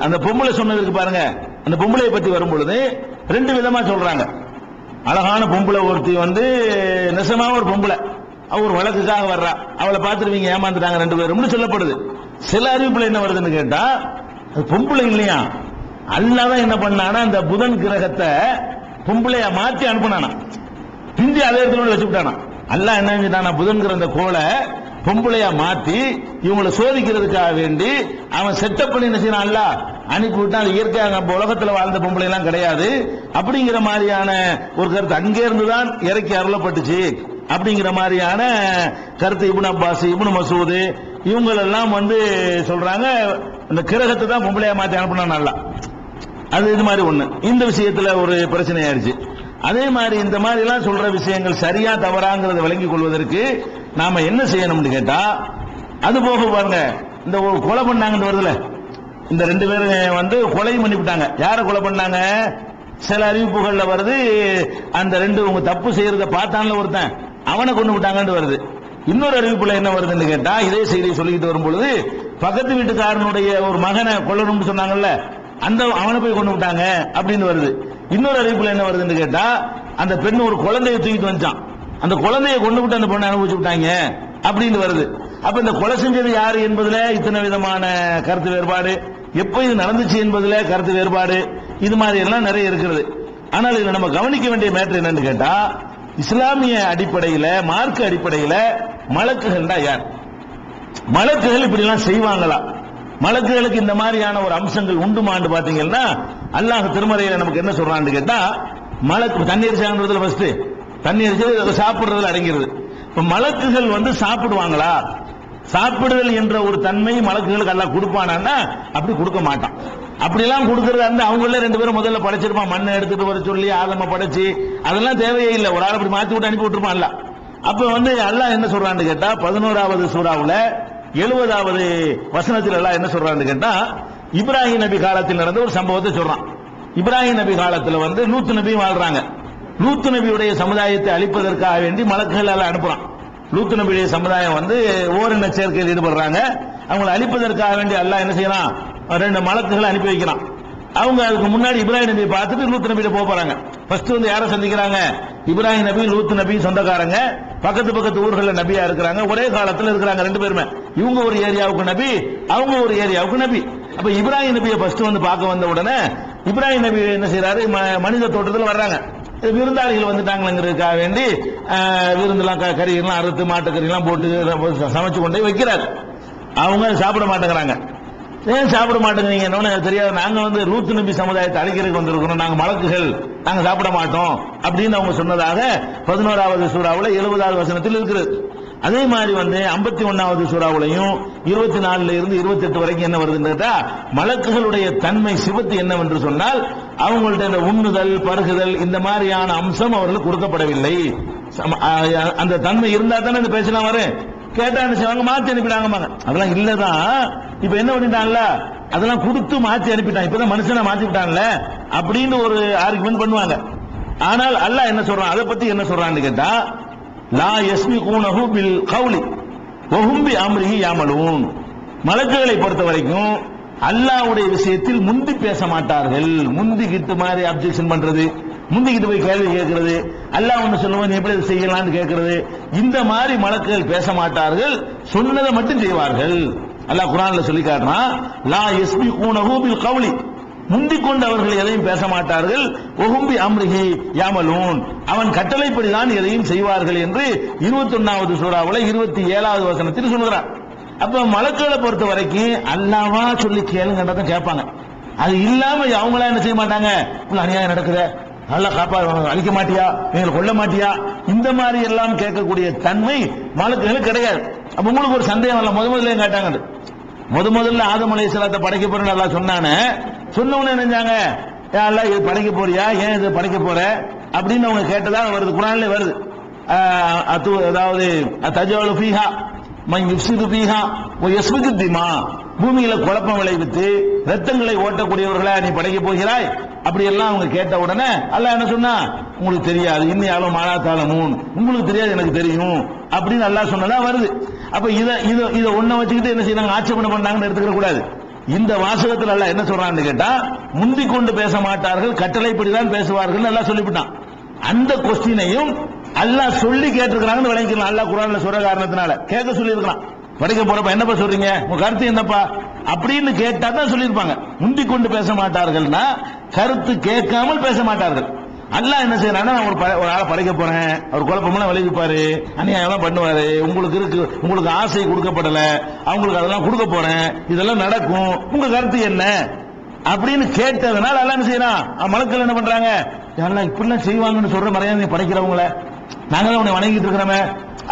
அந்த பொம்பளை சொன்னதுக்கு பாருங்க, அந்த பொம்பளையை பத்தி வரும் பொழுது ரெண்டு விதமா சொல்றாங்க. அழகான பொம்பளை ஒருத்தி நெசமா ஒரு பொம்பளை, அவர் வழக்குக்காக வர்றா, அவளை பார்த்துருவீங்க ஏமாந்துட்டாங்க ரெண்டு பேரும் சொல்லப்படுது. சில அறிவிப்புல என்ன வருதுன்னு கேட்டா அது பொம்பளை இல்லையா, அல்லாதான் என்ன பண்ணானா அந்த புதன் கிரகத்தை பொம்பளைய மாற்றி அனுப்பினானா, பிந்தி அதே இடத்துல வச்சுட்டானா. அல்லாஹ் என்ன செஞ்சிட்டானா புதன்கிற அந்த கோளை பொம்பளையா மாத்தி இவங்களை சோதிக்கிறதுக்காக வேண்டி அவன் செட்டப் பண்ணி என்ன செய்யறான், அல்ல அனுப்பி விட்டான். அது இயற்கையாக நம்ம உலகத்தில் வாழ்ந்த பொம்பளை எல்லாம் கிடையாது அப்படிங்கிற மாதிரியான ஒரு கருத்து அங்கே இருந்துதான் இறக்கி அருளப்பட்டுச்சு அப்படிங்கிற மாதிரியான கருத்து இப்னு அப்பாஸ், இப்னு மசூத் இவங்களெல்லாம் சொல்றாங்க. இந்த கிரகத்தை தான் பொம்பளையா மாத்தி அனுப்பினான் அல்ல. அது இது மாதிரி ஒண்ணு. இந்த விஷயத்துல ஒரு பிரச்சனை ஆயிடுச்சு. அதே மாதிரி இந்த மாதிரி எல்லாம் சொல்ற விஷயங்கள் சரியா தவறாங்கிறத விளங்கிக் கொள்வதற்கு நாம என்ன செய்யணும்னு கேட்டா, அது போக பாருங்க, இந்த கொலை பண்ணாங்கன்னு வருதுல, இந்த ரெண்டு பேரும் கொலை பண்ணிவிட்டாங்க. யாரை கொலை பண்ணாங்க? சில அறிவிப்புகள்ல வருது அந்த ரெண்டு உங்க தப்பு செய்யறத பார்த்தான்ல ஒருத்தன், அவனை கொண்டு விட்டாங்கன்னு வருது. இன்னொரு அறிவிப்புல என்ன வருதுன்னு கேட்டா இதே செய்தியை சொல்லிக்கிட்டு வரும் பொழுது பக்கத்து வீட்டுக்காரனுடைய ஒரு மகனை கொல்லணும்னு சொன்னாங்கல்ல, அந்த அவனை போய் கொண்டு விட்டாங்க அப்படின்னு வருது. இன்னொரு அறிவிப்புல என்ன வருதுன்னு கேட்டா அந்த பெண் ஒரு குழந்தையை தூக்கிட்டு வந்துச்சான், அந்த குழந்தையை கொண்டு விட்டு அந்த பொண்ணை அனுபவிச்சு விட்டாங்க அப்படின்னு வருது. அப்ப இந்த கொலை செஞ்சது யாரு என்பதுல இத்தனை விதமான கருத்து வேறுபாடு, எப்ப இது நடந்துச்சு என்பதுல கருத்து வேறுபாடு, இது மாதிரி எல்லாம் நிறைய இருக்கிறது. ஆனால் இதுல நம்ம கவனிக்க வேண்டிய மேட்டர் என்னன்னு கேட்டா, இஸ்லாமிய அடிப்படையில மார்க்க அடிப்படையில மலக்குகள்டா யார்? மலக்குகள் இப்படி எல்லாம் செய்வாங்களா? மலக்குகளுக்கு இந்த மாதிரியான ஒரு அம்சங்கள் உண்டுமான்னு பாத்தீங்கன்னா அல்லாஹ் திருமறையில நமக்கு என்ன சொல்றான்னு கேட்டா, மலக்கு தண்ணீர் சாப்பிடுறதுல ஃபர்ஸ்ட் தண்ணீர் சாப்பிடுறதுல அடங்கிறது. இப்ப மலக்குகள் சாப்பிடுவாங்களா? சாப்பிடுதல் என்ற ஒரு தன்மை மலக்குகளுக்கு அல்லாஹ் கொடுப்பானா? அப்படி கொடுக்க மாட்டான். அப்படிலாம் கொடுக்கறதா இருந்தா அவங்கள ரெண்டு பேரும் முதல்ல படைச்சிருப்பான், மண்ணை எடுத்துட்டு வர சொல்லி ஆதம படைச்சு, அதெல்லாம் தேவையே இல்லை. ஒரு ஆள் அப்படி மாத்தி விட்டு அனுப்பி விட்டுருப்பான் அல்ல. அப்ப அல்லாஹ் என்ன சொல்றான்னு கேட்டா 11வது சூராவுல 70வது வசனத்தில் எல்லாம் என்ன சொல்றான்னு கேட்டா இப்ராஹிம் நபி காலத்தில் நடந்த ஒரு சம்பவத்தை சொல்றான். இப்ராஹிம் நபி காலத்தில் லூத் நபி வாழ்றாங்க. லூத் நபியுடைய சமுதாயத்தை அழிப்பதற்காக வேண்டி மலக்குகள் எல்லாம் அனுப்புறான். லூத் நபியுடைய சமுதாயம் ஓரின சேர்க்கையில் ஈடுபடுறாங்க. அவங்களை அழிப்பதற்காக வேண்டி அல்லாஹ் என்ன செய்யறான், ரெண்டு மலக்குகளை அனுப்பி வைக்கிறான். அவங்க அதுக்கு முன்னாடி இப்ராஹிம் நபியை பார்த்துட்டு லூத் நபியில போறாங்க. ஃபர்ஸ்ட் யாரை சந்திக்கிறாங்க? இப்ராஹிம் நபி லூத் நபி சொந்தக்காரங்க, பக்கத்து ஊர்களில் நபியா இருக்கிறாங்க, ஒரே காலத்தில் இருக்கிறாங்க ரெண்டு பேருமே. இவங்க ஒரு ஏரியாவுக்கு நபி, அவங்க ஒரு ஏரியாவுக்கு நபி. அப்ப இப்ராஹிம் நபியை ஃபர்ஸ்ட் பார்க்க வந்த உடனே இப்ராஹிம் நபி என்ன செய்யறாரு, மனித தோட்டத்தில் வர்றாங்க. விருந்தாளிகள் வந்துட்டாங்கிறதுக்காக வேண்டி விருந்தெல்லாம் கறியெல்லாம் அறுத்து மாட்டுக்கறியெல்லாம் போட்டு சமைச்சு கொண்டே வைக்கிறார். அவங்க சாப்பிட மாட்டேங்கிறாங்க. ஏன் சாப்பிட மாட்டேங்கிறீங்க தெரியாது, நாங்க லூத் நபி சமுதாயத்தை அழிக்கிறதுக்கு வந்திருக்கிறோம், நாங்க மலக்குகள், நாங்க சாப்பிட மாட்டோம் அப்படின்னு அவங்க சொன்னதாக 11வது சூறாவுல 70வது வசனத்தில் இருக்கிறது. அதே மாதிரி 51வது சூறாவுலையும் 24 இருந்து 28 வரைக்கும் என்ன வருதுன்னு கேட்டா மலக்குகளுடைய தன்மை சிவத்து என்னவென்று சொன்னால் அவங்கள்ட்ட இந்த உண்ணுதல் பருகுதல் இந்த மாதிரியான அம்சம் அவர்களுக்கு கொடுக்கப்படவில்லை. அந்த தன்மை இருந்தா தானே இந்த பேசலாம் வரும். கேட்டா என்ன செய்வாங்க, மாத்தி அனுப்பிட்டாங்க. அதெல்லாம் இல்லதான். இப்ப என்ன பண்ணிட்டான்ல, அதெல்லாம் கொடுத்து மாத்தி அனுப்பிட்டான். இப்பதான் மனுஷனை மாத்தி விட்டான்ல அப்படின்னு ஒரு ஆர்குமெண்ட் பண்ணுவாங்க. ஆனால் அல்லாஹ் என்ன சொல்றான், அதை பத்தி என்ன சொல்றான்னு கேட்டா லா யஸ்பிகூனஹு பில் கௌலி வஹும் பி அம்ரிஹி யஅமலூன். மலக்குகளை பொறுத்த வரைக்கும் அல்லாஹ்வுடைய விஷயத்தில் முந்தி பேச மாட்டார்கள். முந்திக்கிட்டு மாதிரி அப்ஜெக்ஷன் பண்றது, முந்திக்கிட்டு போய் கேள்வி கேட்கிறது, அல்லாஹ் ஒன்னு சொல்லுவோம் நீ எப்படி செய்யலாம்னு கேட்கிறது, இந்த மாதிரி மலக்குகள் பேச மாட்டார்கள், சொன்னதை மட்டும் செய்வார்கள். அல்லாஹ் குர்ஆன்ல சொல்லி காட்டுறான், லா யஸ்பிகூனஹு பில் கௌலி, முந்திக் கொண்டு அவர்கள் எதையும் பேச மாட்டார்கள், வஹும் பி அம்ரிஹி யஅமலூன், அவன் கட்டளைப்படிதான் எதையும் செய்வார்கள் என்று 21வது சூறாவுல 27வது வசனத்தில் சொல்கிறார். அப்ப மலக்குகளை பொறுத்த வரைக்கும் அல்லாஹ்வா சொல்லி கேளுங்கன்றத கேட்பாங்க. அது இல்லாம அவங்களா என்ன செய்ய மாட்டாங்க, அநியாயம் நடக்குது, நல்லா காப்பா, அழிக்க மாட்டியா, எங்களை கொல்ல மாட்டியா, இந்த மாதிரி எல்லாம் கேட்கக்கூடிய தன்மை மலக்குகளுக்கு கிடையாது. அப்ப உங்களுக்கு ஒரு சந்தேகம் இல்ல, முதல்ல கேட்டாங்க, முதல்ல ஆதம் அலைஹிஸ்ஸலாத்தை படைக்க போறேன்னு நல்லா சொன்னானே, சொன்னவனே நினைஞ்சாங்க அல்லாஹ் இது படைக்க போறியா, ஏன் இது படைக்க போற அப்படின்னு அவங்க கேட்டதா வருது, குர்ஆன்ல வருது. அதாவது தஜாலு ஃபீஹா மன் யுஃப்ஸிது ஃபீஹா வ யஸ்ஃபிகு திமா, பூமியில குழப்பம் விளைவித்து ரத்தங்களை ஓட்டக்கூடியவர்களா நீ படைக்க போகிறாய்? அப்படி எல்லாம் அவங்க கேட்ட உடனே அல்லாஹ் என்ன சொன்னா, உங்களுக்கு தெரியாது, இன்னியாலும் மாலாத்தாலமூன், உங்களுக்கு தெரியாது எனக்கு தெரியும் அப்படின்னு அல்லாஹ் சொன்னதா வருது. அப்ப இத ஒன்ன வச்சுக்கிட்டு என்ன செய்யறாங்க, ஆட்சேபனை பண்ணாங்கன்னு எடுத்துக்க கூடாது. இந்த வாசகத்தில் அல்லாஹ் என்ன சொல்றான்னு கேட்டா, முந்திக் கொண்டு பேச மாட்டார்கள், கட்டளைப்படிதான் பேசுவார்கள் அல்லாஹ் சொல்லிவிட்டான். அந்த கொஸ்டினையும் அல்லாஹ் சொல்லி கேட்டிருக்கிறாங்கன்னு விளங்கிக்கலாம். அல்லாஹ் குர்ஆன்ல சொல்ற காரணத்தினால கேட்க சொல்லியிருக்கலாம். படைக்க போறப்ப என்னப்பா சொல்றீங்க, உங்க கருத்து என்னப்பா அப்படின்னு கேட்டா தான் சொல்லியிருப்பாங்க. முந்திக் கொண்டு பேச மாட்டார்கள்னா கருத்து கேட்காமல் பேச மாட்டார்கள். அல்லாஹ் என்ன செய்யறான்னா, ஒரு ஆளை படைக்க போறேன், அவர் குழப்பமெல்லாம் விளைவிப்பாரு, அநியாயம் பண்ணுவாரு, உங்களுக்கு ஆசை கொடுக்கப்படல, அவங்களுக்கு அதெல்லாம் கொடுக்க போறேன், இதெல்லாம் நடக்கும், உங்க கருத்து என்ன அப்படின்னு கேட்டதுனால அல்லாஹ் என்ன செய்யறான், மலக்கள் என்ன பண்றாங்க, அல்லாஹ் இப்படிலாம் செய்வாங்கன்னு சொல்ற மரியாதை படைக்கிறவங்கள நாங்க தான் உன்னை வணங்கிட்டு இருக்கிறோமே.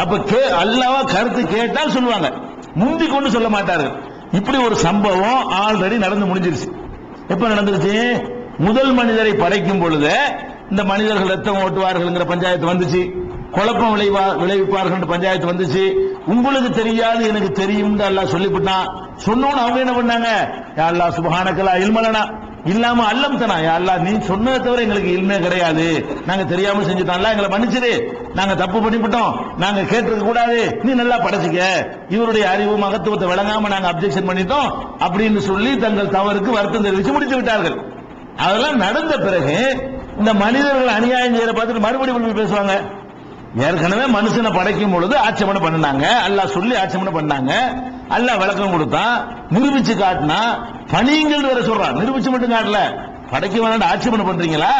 அப்ப அல்லாஹ்வா கருத்து கேட்டால் சொல்லுவாங்க, முந்தி கொண்டு சொல்ல மாட்டார்கள். இப்படி ஒரு சம்பவம் ஆல்ரெடி நடந்து முடிஞ்சிருச்சு. எப்ப நடந்துருச்சு, முதல் மனிதரை படைக்கும் பொழுது இந்த மனிதர்கள் ரத்தம் ஓட்டுவார்கள் பஞ்சாயத்து வந்துச்சு, குழப்பம் விளைவிப்பார்கள் பஞ்சாயத்து வந்துச்சு. உங்களுக்கு தெரியாது எனக்கு தெரியும் அல்லாஹ் சொல்லிவிட்டான். சொன்னோன்னு அவங்க என்ன பண்ணாங்க, யா அல்லாஹ் சுப்ஹானக்கலா இல்மலனா இல்லாம அல்லம்தனா, யா அல்லாஹ் நீ சொன்னதை தவிர எங்களுக்கு இல்மே கிடையாது, நாங்க தெரியாம செஞ்சுட்டோம், எங்களை மன்னிச்சிரு, நாங்க தப்பு பண்ணிவிட்டோம், நாங்க கேட்டிருக்க கூடாது, நீ நல்லா படைச்சுக்க, இவருடைய அறிவு மகத்துவத்தை விளங்காம நாங்க அப்ஜெக்ஷன் பண்ணிட்டோம் அப்படின்னு சொல்லி தங்கள் தவறுக்கு வருத்தம் தெரிவித்து முடித்து விட்டார்கள். அதெல்லாம் நடந்த பிறகு இந்த மனிதர்கள் அநியாயம் செய்யற பார்த்துட்டு மறுபடியும் பேசுவாங்க. ஏற்கனவே மனுஷனை படைக்கும் பொழுது ஆட்சேபனை பண்ணாங்க, அல்லாஹ் சொல்லி ஆட்சேபனை பண்ணாங்க, அல்லாஹ் விளக்கம் கொடுத்தா, நிரூபிச்சு காட்டினா, பணிங்கள் வேற சொல்றான், நிரூபிச்சு மட்டும் காட்டல, படைக்க வேண்டாம் ஆட்சேபனை பண்றீங்களா,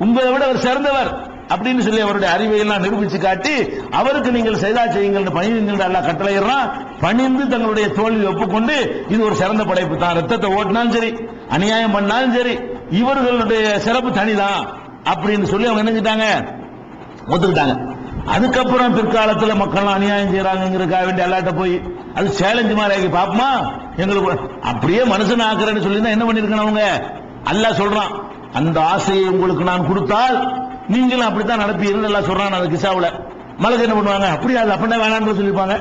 உங்களை விட அவர் சிறந்தவர் அப்படின்னு சொல்லி அவருடைய அறிவை எல்லாம் நிரூபிச்சு காட்டி, அவருக்கு நீங்கள் செய்தா செய்யுங்கள் பணியுங்கள் அல்லாஹ் கட்டளையிடுறான். பணிந்து தங்களுடைய தோல்வி ஒப்புக்கொண்டு இது ஒரு சிறந்த படைப்பு தான், ரத்தத்தை ஓட்டினாலும் சரி அநியாயம் பண்ணாலும் சரி இவர்களுடைய சிறப்பு தனிதான் அப்படின்னு சொல்லி அவங்க நினைச்சிட்டாங்க, ஒத்துக்கிட்டாங்க. அதுக்கப்புறம் பிற்காலத்தில் மக்கள் அநியாயம் செய்யறாங்கிறதுக்காக வேண்டிய அல்லாட்ட போய் அது சேலஞ்சு மாதிரி ஆகி பாப்போமா, எங்களுக்கு அப்படியே மனுஷன் ஆக்குறேன்னு சொல்லி என்ன பண்ணிருக்கணும் அவங்க. அல்லாஹ் சொல்றான், அந்த ஆசையை உங்களுக்கு நான் கொடுத்தால் நீங்களும் அப்படித்தான் நடப்பீர்கள் எல்லாம் சொல்றான். அந்த கிசாவுல மலக்கு என்ன பண்ணுவாங்க, அப்படியே அது அப்படின்னா வேணான்னு சொல்லிருப்பாங்க.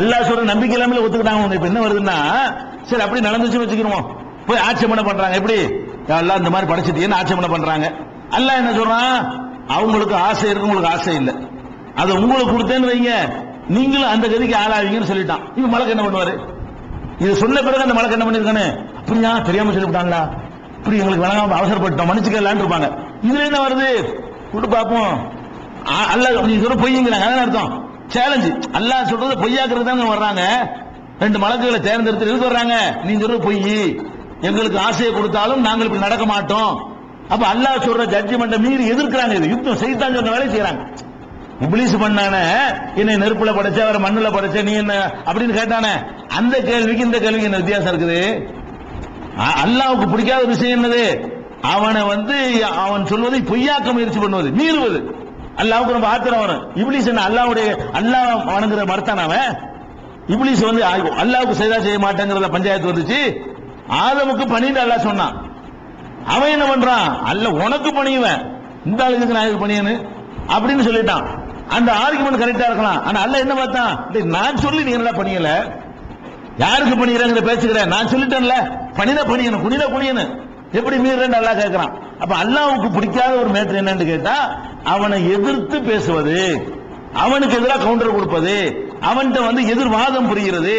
அல்லாஹ் சொல்ற நம்பிக்கை இல்லாமலே ஒத்துக்கிட்டாங்க. இப்ப என்ன வருதுன்னா, சரி அப்படி நடந்துச்சு வச்சுக்கிறோம், போய் ஆட்சேபனை பண்றாங்க, எப்படி அல்லாஹ் இந்த மாதிரி படைச்சிட்டீங்கன்னு ஆட்சேபனை பண்றாங்க. அல்லாஹ் என்ன சொல்றான், அவங்களுக்கு ஆசை இருக்கு, உங்களுக்கு ஆசை இல்லை, அதை உங்களுக்கு கொடுத்தேன்னு வைங்க, நீங்களும் அந்த கதிக்கு ஆளாவீங்கன்னு சொல்லிட்டான். இவன் மலக்கு என்ன பண்ணுவாரு, இது சொன்ன பிறகு அந்த மலக்கு என்ன பண்ணிருக்கானு, அப்படியா தெரியாம சொல்லிவிட்டாங்களா, இப்படி எங்களுக்கு வழங்காம அவசரப்பட்டோம் மன்னிச்சுக்கலான்னு இருப்பாங்க. இதுல என்ன வருது கூட்டு பார்ப்போம், அல்லாஹ் நீ சொல்ற பொய்யுங்கிறாங்க, அதான் அர்த்தம் சேலஞ்சு. அல்லாஹ் சொல்றது பொய்யாக்குறது தான் வர்றாங்க. ரெண்டு மலக்குகளை தேர்ந்தெடுத்து எதுக்கு வர்றாங்க, நீ சொல்ற பொய், எங்களுக்கு ஆசையை கொடுத்தாலும் நாங்கள் இப்படி நடக்க மாட்டோம். அப்ப அல்லாஹ் சொல்ற ஜட்ஜ்மெண்ட்டை மீறி எதிர்க்கிறாங்க. இது யுத்தம் செய்தான் சொன்ன வேலை செய்யறாங்க. இப்லீஸ் பண்ணான, என்னை நெருப்புல படைச்ச வேற மண்ணுல படைச்ச நீ என்ன அப்படின்னு கேட்டானே, அந்த கேள்விக்கு இந்த கேள்விக்கு என்ன வித்தியாசம் இருக்குது. அல்லாஹ்வுக்கு பிடிக்காத விஷயம் என்னது, அவனை அவன் சொல்வதை பொய்யாக்க முயற்சி பண்ணுவது, மீறுவது. அல்லாஹ்வுக்கு ரொம்ப ஆத்திரம் வரும். இப்லீஸ் என்ன அல்லாஹ் வணங்குற மறுத்தான் அவன். இப்லீஸ் அல்லாஹ்வுக்கு செய்தா செய்ய மாட்டேங்கிறத பஞ்சாயத்து வந்துச்சு. ஆதமுக்கு பணின்னு அல்லாஹ் சொன்னான். அவன் என்ன பண்றான், அல்ல உனக்கு பணியுவேன், இந்த ஆளுக்கு நான் பணியனு அப்படின்னு சொல்லிட்டான். அந்த ஆர்குமெண்ட் கரெக்டா இருக்கலாம். ஆனா அல்லாஹ் என்ன பார்த்தான், நான் சொல்லி நீ என்ன பணியல, யாருக்கு பணிகிறேங்கிற பேசுகிறேன், நான் சொல்லிட்டேன்ல பணித பணியணும், குனித குனியணும், எப்படி மீறேன்னு அல்லாஹ் கேட்கிறான். அப்ப அல்லாஹ்வுக்கு பிடிக்காத ஒரு மேட்டர் என்னன்னு கேட்டா, அவனை எதிர்த்து பேசுவது, அவனுக்கு எதிராக கவுண்டர் கொடுப்பது, அவன்கிட்ட எதிர்வாதம் புரிகிறது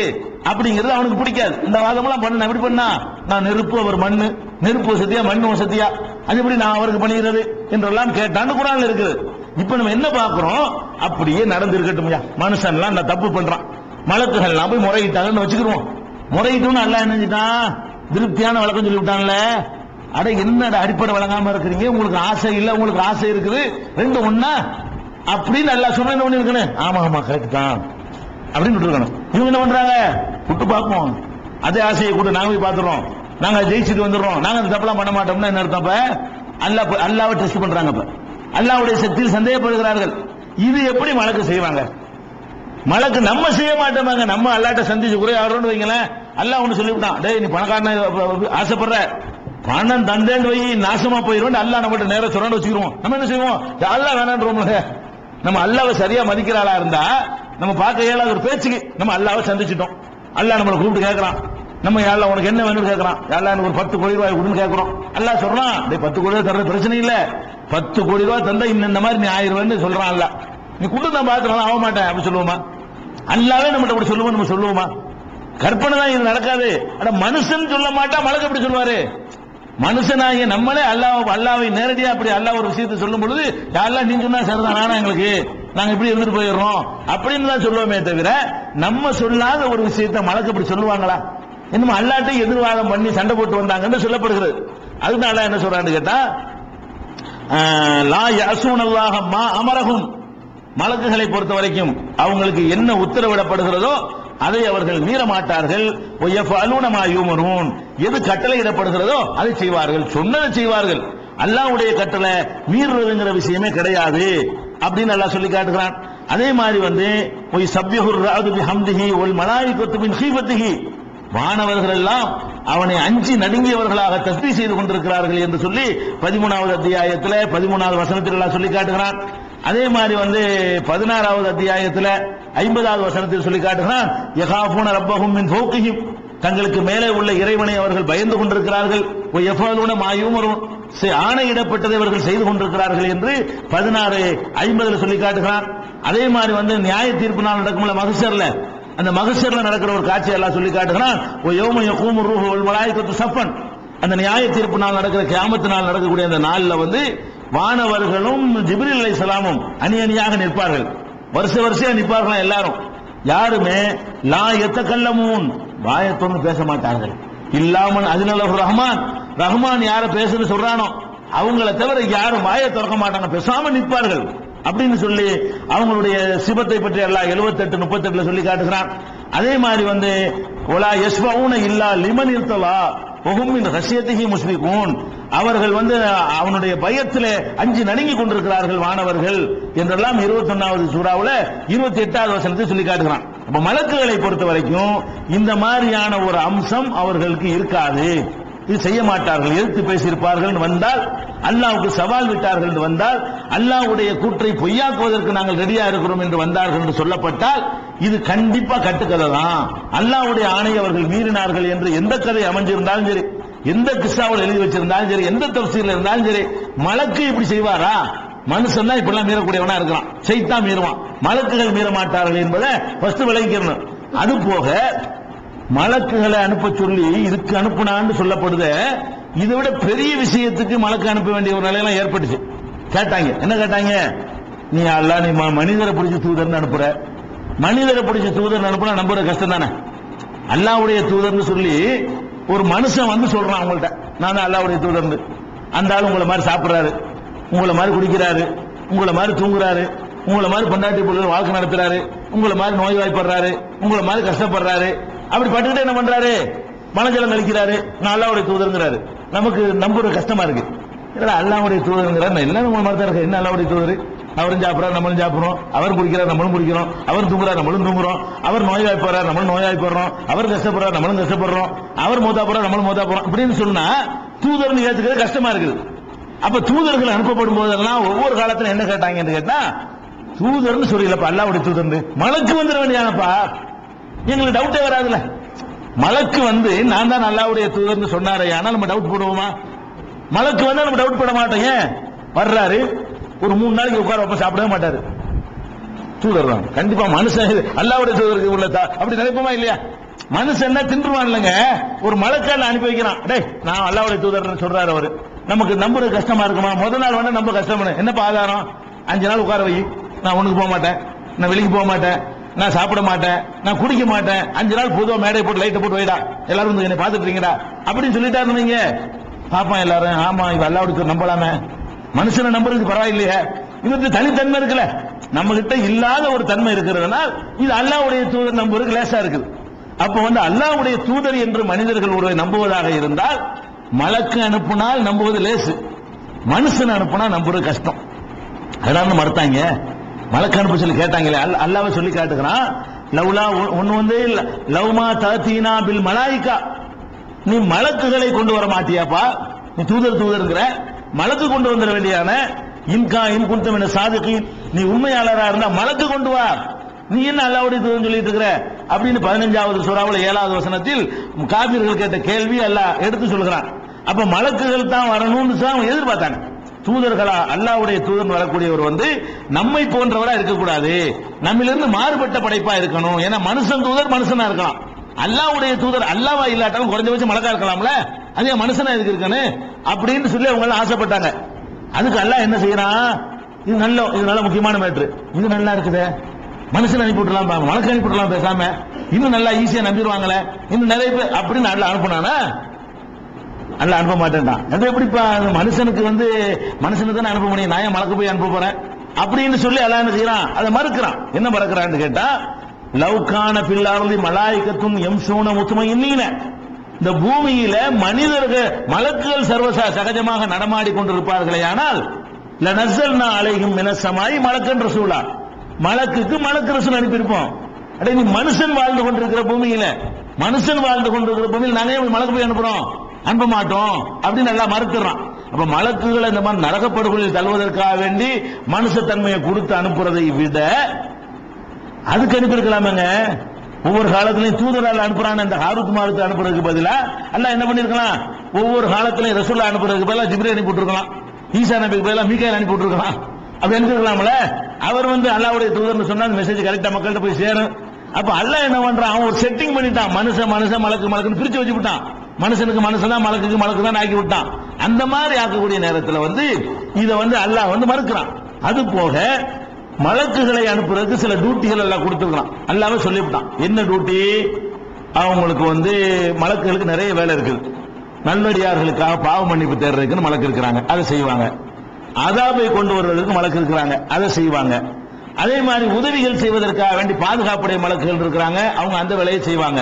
அப்படிங்கிறது அவனுக்கு பிடிக்காது. இந்த வாதம் எல்லாம் பண்ண எப்படி பண்ணா, நான் நெருப்பு அவர் மண்ணு, நெருப்பு சத்தியா மண்ணு சத்தியா, அது எப்படி நான் அவருக்கு பண்ணுகிறது என்றெல்லாம் கேட்டான்னு குர்ஆன்ல இருக்குது. இப்ப நம்ம என்ன பார்க்கிறோம், அப்படியே நடந்து இருக்கட்டும், மனுஷன் எல்லாம் நான் தப்பு பண்றான், மலக்குகள் எல்லாம் போய் முறையிட்டாங்கன்னு வச்சுக்கிறோம். முறையிட்டோம்னு அல்லாஹ் என்ன செஞ்சிட்டான், திருப்தியான வழக்கம் சொல்லி விட்டான்ல. அட என்ன அடிப்படை வழங்காம இருக்கிறீங்க, உங்களுக்கு ஆசை இல்ல, உங்களுக்கு ஆசை இருக்குது, ரெண்டு ஒண்ணா அப்படின்னு அல்லாஹ் சொன்ன என்ன பண்ணிருக்கணும், ஆமா ஆமா கரெக்ட் தான் அப்படின்னு இருக்கணும். இவங்க என்ன பண்றாங்க, விட்டு பார்ப்போம், அதே ஆசையை கூட நாங்க போய் பார்த்துறோம், நாங்க ஜெயிச்சுட்டு வந்துடுறோம், நாங்க அந்த தப்பெல்லாம் பண்ண மாட்டோம்னா என்ன அர்த்தம், அல்லாஹ்வை டெஸ்ட் பண்றாங்க. இப்ப அல்லாஹ்வுடைய சக்தியில் சந்தேகப்படுகிறார்கள். இது எப்படி மலக்கு செய்வாங்க, மலக்கு நம்ம செய்ய மாட்டோமாங்க. நம்ம அல்லாஹ்ட்ட சந்திச்சு குறை ஆடுறோம்னு வைங்களேன், அல்லாஹ் ஒண்ணு சொல்லிவிட்டான், டேய் நீ பணக்காரன ஆசைப்படுற, பணம் தந்தேன்னு வை நாசமா போயிடும், அல்லாஹ் நம்மகிட்ட நேரம் சொல்றான்னு வச்சுக்கிறோம். நம்ம என்ன செய்வோம், அல்லாஹ் வேணான்றோம். நம்ம அல்லாஹ்வை சரியா மதிக்கிற ஆளா இருந்தா நம்ம பார்க்க இயலாத ஒரு பேச்சுக்கு நம்ம அல்லாஹ்வை சந்திச்சிட்டோம். அல்லாஹ் நம்மளை கூப்பிட்டு கேட்கறான், நம்ம யா அல்லாஹ் உனக்கு என்ன வேணும்னு கேட்கறான். யா அல்லாஹ் எனக்கு ஒரு 10 கோடி ரூபாய் கொடுன்னு கேட்கறோம். அல்லாஹ் சொல்றான், டேய் 10 கோடி ரூபாய் தர்றது பிரச்சனை இல்ல, 10 கோடி ரூபாய் தந்தா இந்த மாதிரி நீ 1000 ரூபாய்னு சொல்றான் அல்லாஹ். நீ கொடுத்து நான் பார்த்துக்கலாம் ஆக மாட்டேன் அப்படி சொல்லுவோமா? அல்லாஹ்வே நம்மகிட்ட அப்படி சொல்லுவோம், நம்ம சொல்லுவோமா? கற்பனை தான் இது நடக்காது. ஆனா மனுஷன் சொல்ல மாட்டா, மலக்கு எப்படி சொல்லுவாரு? மனுஷனாகிய நம்மளே அல்லாஹ்வை நேரடியா அப்படி அல்லாஹ் ஒரு விஷயத்தை சொல்லும் பொழுது யாரெல்லாம் நீங்க சொன்னா சரிதான், ஆனா எங்களுக்கு நாங்க இப்படி இருந்துட்டு போயிடுறோம் அப்படின்னு தான் சொல்லுவோமே தவிர, நம்ம சொல்லாத ஒரு விஷயத்தை மலக்கு அப்படி சொல்லுவாங்களா? இன்னும் அல்லாஹ்ட்டை எதிர்வாதம் பண்ணி சண்டை போட்டு வந்தாங்கன்னு சொல்லப்படுகிறது. அதுதான் அல்லாஹ் என்ன சொல்றான்னு கேட்டா, லா யஸூனல்லாஹ மா அமரஹும், மலக்குகளை பொறுத்த வரைக்கும் அவங்களுக்கு என்ன உத்தரவிடப்படுகிறதோ அதை அவர்கள் மீற மாட்டார்கள். எது கட்டளையிடப்படுகிறதோ அதை செய்வார்கள், சொன்னதை செய்வார்கள். அல்லாஹ்வுடைய கட்டளை மீறுறதுங்கிற விஷயமே கிடையாது அப்படின்னு அல்லாஹ் சொல்லி காட்டுகிறான். அதே மாதிரி சப்யஹுர் ராது பிஹம்திஹி வல் மலாயிகத்து மின் ஹீபத்திஹி, வானவர்கள் எல்லாம் அவனை அஞ்சி நடுங்கியவர்களாக தஸ்பீஹ் செய்து கொண்டிருக்கிறார்கள் என்று சொல்லி 13வது அத்தியாயத்தில் 13வது வசனத்தில் அல்லாஹ் சொல்லி காட்டுகிறான். அதே மாதிரி 16வது அத்தியாயத்தில் 50வது வசனத்தில் சொல்லி காட்டுகிறான், யகாஃபூன ரப்பஹும் மின் ஃபௌகிஹிம், தங்களுக்கு மேலே உள்ள இறைவனை அவர்கள் பயந்து கொண்டிருக்கிறார்கள். யஃபலூன மா யுமரூன், ஆணையிடப்பட்டதை அவர்கள் செய்து கொண்டிருக்கிறார்கள் என்று 16:50 சொல்லி காட்டுகிறான். அதே மாதிரி நியாய தீர்ப்பு நாள் நடக்கும்ல மஹ்ஷர்ல, அந்த மஹ்ஷர்ல நடக்கிற ஒரு காட்சி எல்லாம் சொல்லி காட்டுகிறான். யௌம யகூமு ரூஹு வல் மலாயிகத்து ஸஃபன், அந்த நியாய தீர்ப்பு நாள் நடக்கிற கியாமத் நாள் நடக்கக்கூடிய அந்த நாள்ல வானவர்களும் ஜிப்ரீல் அலைஹிஸ்ஸலாமும் அணி அணியாக நிற்பார்கள். வரிசையா நிற்பார்கள் எல்லாரும். யாருமே லா யத்தகல்லமூன், வாயத்தொன்னு பேச மாட்டார்கள். இல்லாமன் அதுனலஹு ரஹ்மான், ரஹ்மான் யார பேசுன்னு சொல்றானோ அவங்கள தவிர யாரும் வாயை திறக்க மாட்டாங்க, பேசாம நிற்பார்கள் அப்படின்னு சொல்லி அவங்களுடைய சிபத்தை பற்றி எல்லாம் 78:38 சொல்லி காட்டுகிறான். அதே மாதிரி ஒலா யஸ்பஊன இல்லா லிமன் இர்தலா வஹும் மின் ஹஷியத்திஹி முஷ்ஃபிகூன், அவர்கள் அவனுடைய பயத்திலே அஞ்சி நடுங்கி கொண்டிருக்கிறார்கள் வானவர்கள் என்றெல்லாம் 21வது சூராவுல 28வது வசனத்தை சொல்லி காட்டுகிறான். அப்ப மலக்குகளை பொறுத்த வரைக்கும் இந்த மாதிரியான ஒரு அம்சம் அவர்களுக்கு இருக்காது, இது செய்ய மாட்டார்கள். எதிர்த்து பேசியிருப்பார்கள் வந்தால், அல்லாஹ்வுக்கு சவால் விட்டார்கள் என்று வந்தால், அல்லாஹ்வுடைய கூற்றை பொய்யாக்குவதற்கு நாங்கள் ரெடியா இருக்கிறோம் என்று வந்தார்கள் என்று சொல்லப்பட்டால் இது கண்டிப்பா கட்டுக்கதை தான். அல்லாஹ்வுடைய ஆணை அவர்கள் மீறினார்கள் என்று எந்த கதை அமைஞ்சிருந்தாலும் சரி, எந்த கிஸ்ஸாவில் எழுதி வச்சிருந்தாலும் சரி, எந்த தஃசீர்ல இருந்தாலும் சரி, மலக்கு இப்படி செய்வாரா? மனுஷன் தான் இப்படிலாம் மீறக்கூடியவனா இருக்கிறான், சைத்தான் மீறுவான், மலக்குகள் மீற மாட்டார்கள் என்பதை ஃபர்ஸ்ட் விளங்கிக்கணும். அது போக மலக்குகளை அனுப்ப சொல்லி இதுக்கு அனுப்புனான்னு சொல்லப்படுது. இதை விட பெரிய விஷயத்துக்கு மலக்கு அனுப்ப வேண்டிய ஒரு நிலையெல்லாம் ஏற்பட்டுச்சு. கேட்டாங்க, என்ன கேட்டாங்க? நீ அல்லாஹ் நீ மனிதரை பிடிச்ச தூதர்னு அனுப்புற, மனிதரை பிடிச்ச தூதர் அனுப்புனா நம்புற கஷ்டம் தானே. அல்லாஹ்வுடைய தூதர்னு சொல்லி ஒரு மனுஷன் சொல்றான் அவங்கள்ட்ட, நான் தான் அல்லாஹ்வுடைய தூதர்னு. அந்த ஆள் உங்களை மாதிரி சாப்பிடுறாரு, உங்களை மாதிரி குடிக்கிறாரு, உங்களை மாதிரி தூங்குறாரு, உங்களை மாதிரி பொண்டாட்டி பிள்ளைகள் வாழ்க்கை நடத்துறாரு, உங்களை மாதிரி நோய்வாய்ப்படுறாரு, உங்களை மாதிரி கஷ்டப்படுறாரு, அப்படி பட்டுக்கிட்டு என்ன பண்றாரு? மனஜலம் கழிக்கிறாரு, நான் அல்லாஹ்வுடைய தூதருங்கிறாரு. நமக்கு நம்புற கஷ்டமா இருக்கு. அல்லாஹ்வுடைய தூதருங்கிறாரு, எல்லாம் உங்களை மாதிரி தான் இருக்கு. என்ன அல்லாஹ்வுடைய தூதர்? அவரும் சாப்பிட்றாரு, நம்மளும் சாப்பிடுறோம். அவர் குடிக்கிறார், நம்மளும் குடிக்கிறோம். அவர் தூங்குறார், நம்மளும் தூங்குறோம். அவர் நோய்வாய்ப்படுறார், நம்மளும் நோய்வாய்ப்படுறோம். அவர் கஷ்டப்படுறார், நம்மளும் கஷ்டப்படுறோம். அவர் மோதா போறார், நம்மளும் மோதா போறோம். அப்படின்னு சொன்னா தூதர்னு ஏத்துக்கிறது கஷ்டமா இருக்குது. அப்ப தூதர்கள் அனுப்பப்படும் போதெல்லாம் ஒவ்வொரு காலத்துல என்ன கேட்டாங்கன்னு கேட்டா, தூதர்னு சொல்லலப்பா, அல்லாஹ்வுடைய தூதர்னு. மலக்கு வந்துட வேண்டியானப்பா, எங்களுக்கு டவுட்டே வராதுல. மலக்கு நான் தான் அல்லாஹ்வுடைய தூதர்னு சொன்னாரே, ஆனால் நம்ம டவுட் போடுவோமா? மலக்கு நம்ம டவுட் போட மாட்டோம். ஏன் வர்றாரு? ஒரு 3 நாளைக்கு உட்கார வைப்ப, சாப்பிடவே மாட்டாரு. தூதர் தான் கண்டிப்பா. மனுஷன் அல்லாஹ்வுடைய தூதருக்கு உள்ள அப்படி நினைப்போமா இல்லையா? மனுஷன் தின்றுவான் இல்லைங்க. ஒரு மலக்கால அனுப்பி வைக்கிறான், டேய் நான் அல்லாஹ்வுடைய தூதர்னு சொல்றாரு அவரு. நமக்கு நம்புறது கஷ்டமா இருக்குமா? முதல் நாள் நம்ம கஷ்டம். என்னப்பா ஆதாரம்? 5 நாள் உட்கார வை, நான் ஒண்ணுக்கு போக மாட்டேன், நான் வெளிக்கு போக மாட்டேன், நான் சாப்பிட மாட்டேன், நான் குடிக்க மாட்டேன், 5 நாள் பொதுவா மேடை போட்டு லைட்டை போட்டு வைடா, எல்லாரும் என்னை பார்த்துட்டு இருக்கீங்கடா அப்படின்னு சொல்லிட்டாரு. நீங்க பாப்பா எல்லாரும், ஆமா இவ அல்லாஹ்வுடைய நம்பலாமே, மனுஷனை நம்புறதுக்கு பரவாயில்லையே. இவருக்கு தனித்தன்மை இருக்குல்ல, நம்ம கிட்ட இல்லாத ஒரு தன்மை இருக்கிறதுனால் இது அல்லாஹ்வுடைய தூதர் நம்புறதுக்கு லேசா இருக்குது. அப்ப அல்லாஹ்வுடைய தூதர் என்று மனிதர்கள் ஒருவரை நம்புவதாக இருந்தால், மலக்கு அனுப்புனால் நம்புவது லேசு, மனுஷன் அனுப்புனா நம்புறது கஷ்டம். அதான் மறுத்தாங்க. மலக்கு அனுப்ப சொல்லி கேட்டாங்களே, அல்லாஹ்வை சொல்லி காட்டுகிறான். லவ்லா ஒன்னு லவ்மா தஅதீனா பில் மலாயிகா, நீ மலக்குகளை கொண்டு வர மாட்டியாப்பா? நீ தூதர்ங்கிற மலக்கு கொண்டு வந்துட வேண்டியான. இன்கா இன் குன்தும் மின சாதிகீன், நீ உண்மையாளரா இருந்தா மலக்கு கொண்டு வா. நீ என்ன அல்லாஹ்வுடைய தூதன் சொல்லிட்டு இருக்கிற அப்படின்னு 15வது சூராவுல 7வது வசனத்தில் காபிர்கள் கேட்ட கேள்வி அல்லாஹ் எடுத்து சொல்கிறான். அப்ப மலக்குகள் தான் வரணும்னு தான் எதிர்பார்த்தாங்க. தூதர்களா அல்லாஹ்வுடைய தூதன் வரக்கூடியவர் வந்து நம்மை போன்றவரா இருக்கக்கூடாது, நம்மிலிருந்து மாறுபட்ட படைப்பா இருக்கணும். ஏன்னா மனுஷன் தூதர் மனுஷனா இருக்கலாம், அல்லாஹ்வுடைய தூதர் அல்லாஹ்வா இல்லாட்டாலும் குறைஞ்சபட்சம் மலக்கா இருக்கலாம்ல, அதே மனுஷனா எதுக்கு இருக்கணும் அப்படின்னு சொல்லி அவங்க எல்லாம் ஆசைப்பட்டாங்க. அதுக்கு அல்லாஹ் என்ன செய்யறான், இது நல்ல முக்கியமான மேட்ரு, இது நல்லா இருக்குது, மனுஷன் அனுப்பி விட்டுலாம், மலக்கு அனுப்பி விட்டுலாம், பேசாம இன்னும் நல்லா ஈஸியா நம்பிடுவாங்களே, இன்னும் நிறைய பேர் அப்படின்னு அல்லாஹ் அனுப்புனானா? அல்லாஹ் அனுப்ப மாட்டேன்டான். அது எப்படிப்பா, மனுஷனுக்கு வந்து மனுஷனுக்கு தானே அனுப்ப முடியும், நான் ஏன் மலக்கு போய் அனுப்ப போறேன் அப்படின்னு சொல்லி அல்லாஹ் என்ன செய்யறான், அதை மறுக்கிறான். என்ன மறுக்கிறான்னு கேட்டா, லவ்கான பில்லாரதி மலாய்க்கத்தும் யம்சூன முத்துமையின்னீன, இந்த பூமியில மனிதர்கள் மலக்குகள் சகஜமாக நடமாடி கொண்டிருப்பார்களே ஆனால் லனஸல்னா அலைஹிம் மினஸ் ஸமாய் மலக்கன் ரசூலா, மலக்குக்கு மலக்கு ரசூல் அனுப்பியிருப்போம். அடே நீ மனுஷன் வாழ்ந்து கொண்டிருக்கிற பூமியில, மனுஷன் வாழ்ந்து கொண்டிருக்கிற பூமியில் நாங்க மலக்கு போய் அனுப்புறோம், அனுப்ப மாட்டோம் அப்படின்னு எல்லாம் மறுத்துறான். அப்ப மலக்குகளை இந்த மாதிரி நரகப்படுகொலில் தள்ளுவதற்காக வேண்டி மனுஷத்தன்மையை கொடுத்து அனுப்புறதை விட அதுக்கு அனுப்பியிருக்கலாமங்க. ஒவ்வொரு காலத்திலையும் தூதரால் அனுப்புறான், இந்த ஹாரூத் மாரூத் அனுப்புறதுக்கு பதிலா அல்லாஹ் என்ன பண்ணிருக்கலாம், ஒவ்வொரு காலத்திலையும் ரசூலா அனுப்புறதுக்கு பதிலா ஜிப்ரீல் அனுப்பி விட்டுருக்கலாம், ஈசா நபிக்கு பதிலா மீகாயில் அனுப்பி விட்டுருக்கலாம். அப்படி அனுப்பிருக்கலாம்ல. அவர் வந்து அல்லாஹ்வுடைய தூதர்னு சொன்னா அந்த மெசேஜ் கரெக்டா மக்கள்கிட்ட போய் சேரும். அப்ப அல்லாஹ் என்ன பண்றான், அவன் ஒரு செட்டிங் பண்ணிட்டான், மனுஷன் மலக்குன்னு பிரிச்சு வச்சு விட்டான், மனுஷனுக்கு மனுஷன் தான், மலக்குக்கு மலக்கு தான் ஆக்கி விட்டான். அந்த மாதிரி ஆக்கக்கூடிய நேரத்தில் வந்து இதை வந்து அல்லாஹ் வந்து மறுக்கிறான். அது போக மலக்குகளை அனுப்புறதுக்கு சில டியூட்டிகள் எல்லாம் கொடுத்துருக்கான், அல்லாவே சொல்லிவிட்டான். என்ன டியூட்டி, அவங்களுக்கு வந்து மலக்குகளுக்கு நிறைய வேலை இருக்குது. நல்லடியார்களுக்காக பாவ மன்னிப்பு தேடுறதுக்குன்னு மலக்கு இருக்கிறாங்க, அதை செய்வாங்க. அதாபை கொண்டு வருவதற்கு மலக்கு இருக்கிறாங்க, அதை செய்வாங்க. அதே மாதிரி உதவிகள் செய்வதற்காக வேண்டி பாதுகாப்புடைய மலக்குகள் இருக்கிறாங்க, அவங்க அந்த வேலையை செய்வாங்க.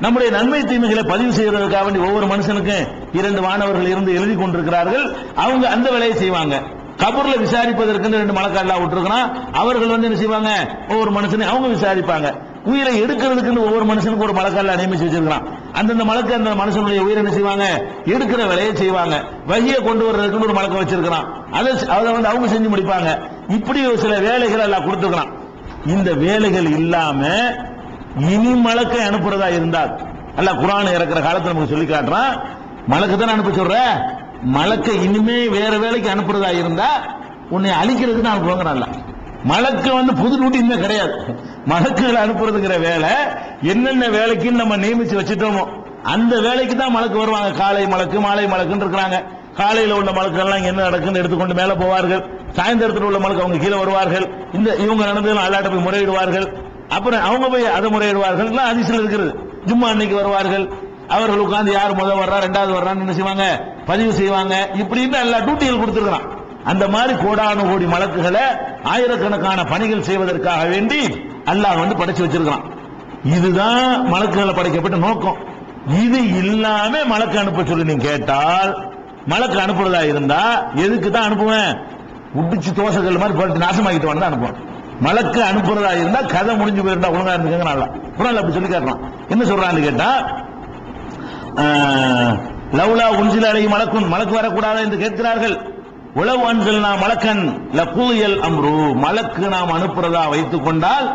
நம்முடைய நன்மை தீமைகளை பதிவு செய்வதற்காக வேண்டி ஒவ்வொரு மனுஷனுக்கும் 2 வானவர்கள் இருந்து எழுதி கொண்டிருக்கிறார்கள், அவங்க அந்த வேலையை செய்வாங்க. கபர்ல விசாரிப்பதற்கு 2 மலக்கால்லாம் விட்டுருக்கான், அவர்கள் வந்து என்ன செய்வாங்க, ஒவ்வொரு மனுஷனை அவங்க விசாரிப்பாங்க. உயிரை எடுக்கிறதுக்கு ஒவ்வொரு மனுஷனுக்கு ஒரு மலக்கால நியமிச்சு வச்சிருக்கான், அந்தந்த மலக்கு அந்த மனுஷனுடைய உயிரை என்ன செய்வாங்க, எடுக்கிற வேலையை செய்வாங்க. வகியை கொண்டு வர்றதுக்கு ஒரு மலக்க வச்சிருக்கான், அதை வந்து அவங்க செஞ்சு முடிப்பாங்க. இப்படி சில வேலைகள் எல்லாம் கொடுத்துருக்கான். இந்த வேலைகள் இல்லாம இனி மலக்கை அனுப்புறதா இருந்தால் அல்லாஹ் குர்ஆன் இறக்குற காலத்துல நமக்கு சொல்லி காட்டுறான், மலக்கு தான் அனுப்ப சொல்ற, மலக்கை இனிமே வேற வேலைக்கு அனுப்புறதா இருந்தா உன்னை அழிக்கிறதுக்கு நான் அனுப்புவாங்க. மலக்கு வந்து புது டியூட்டி இன்னும் கிடையாது, மலக்குகளை அனுப்புறதுங்கிற வேலை என்னென்ன வேலைக்குன்னு நம்ம நியமிச்சு வச்சுட்டோமோ அந்த வேலைக்கு தான் மலக்கு வருவாங்க. காலை மலக்கு மாலை மலக்குன்னு இருக்கிறாங்க. காலையில் உள்ள மலக்குகள்லாம் என்ன நடக்குன்னு எடுத்துக்கொண்டு மேலே போவார்கள், சாயந்தரத்தில் உள்ள மலக்கு அவங்க கீழே வருவார்கள், இவங்க நடந்ததும் அல்லாட்ட போய் முறையிடுவார்கள், அப்புறம் அவங்க போய் அதை முறையிடுவார்கள். ஹதீஸ்ல இருக்கிறது, ஜும்மா அன்னைக்கு வருவார்கள், அவர்கள் உட்கார்ந்து யார் முதல் வர்றா ரெண்டாவது வர்றான்னு என்ன செய்வாங்க, பதிவு செய்வாங்க. இப்படின்னு எல்லா டியூட்டிகள் கொடுத்துருக்கான். அந்த மாதிரி கோடானு கோடி மலக்குகளை ஆயிரக்கணக்கான பணிகள் செய்வதற்காக வேண்டி அல்லாஹ் வந்து படைச்சு வச்சிருக்கான். இதுதான் மலக்குகளை படைக்கப்பட்ட நோக்கம். இது இல்லாம மலக்கு அனுப்ப சொல்லி நீங்க கேட்டால், மலக்கு அனுப்புறதா இருந்தா எதுக்கு தான் அனுப்புவேன், உடிச்சு தோசைகள் மாதிரி போட்டு நாசமாக்கிட்டு வந்து அனுப்புவேன். மலக்கு அனுப்புறதா இருந்தா கதை முடிஞ்சு போயிருந்தா ஒழுங்கா இருந்துங்க. நல்லா குர்ஆன்ல அப்படி சொல்லி காட்டுறான். என்ன சொல்றான்னு கேட்டா, லவ்லா உன்சில அலைஹி மலக்குன், மலக்கு வரக்கூடாது என்று கேட்கிறார்கள். உலவ் அன்சல்னா மலக்கன் லகுயல் அம்ரு, மலக்கு நாம் அனுப்புறதா வைத்துக் கொண்டால்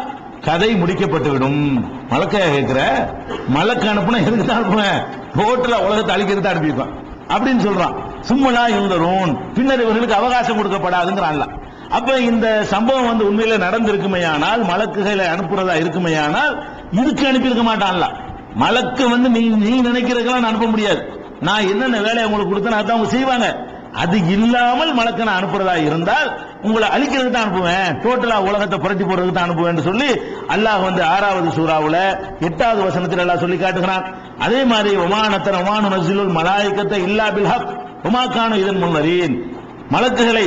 கதை முடிக்கப்பட்டுவிடும். மலக்கையா கேட்கிற, மலக்கு அனுப்புனா எதுக்கு தான் அனுப்புவேன், டோட்டலா உலகத்தை அழிக்கிறது அனுப்பியிருப்பான் அப்படின்னு சொல்றான். சும்மலா இருந்தரும், பின்னர் இவர்களுக்கு அவகாசம் கொடுக்கப்படாதுங்கிறான்ல. அப்ப இந்த சம்பவம் வந்து உண்மையில நடந்திருக்குமையானால், மலக்குகளை அனுப்புறதா இருக்குமையானால் இதுக்கு அனுப்பியிருக்க மாட்டான்ல. மலக்கு வந்து நீ நினைக்கிறதுக்கெல்லாம் நான் அனுப்ப முடியாது, நான் என்னென்ன வேலையை உங்களுக்கு கொடுத்தேன் அதான் அவங்க செய்வாங்க. அது இல்லாமல் மலக்கு நான் அனுப்புறதா இருந்தால் உங்களை அழிக்கிறதுக்கு தான் அனுப்புவேன், டோட்டலா உலகத்தை புரட்டி போடுறதுக்கு தான் அனுப்புவேன் சொல்லி அல்லாஹ் வந்து 6வது சூராவுல 8வது வசனத்தில் எல்லாம் சொல்லி காட்டுகிறான். அதே மாதிரி ஒமானத்தன் ஒமானு நஸ்ஸிலுல் மலாயிகத்தை இல்லா பில் ஹக் ஒமாக்கான இதன் முன்னரீன், மலக்குகளை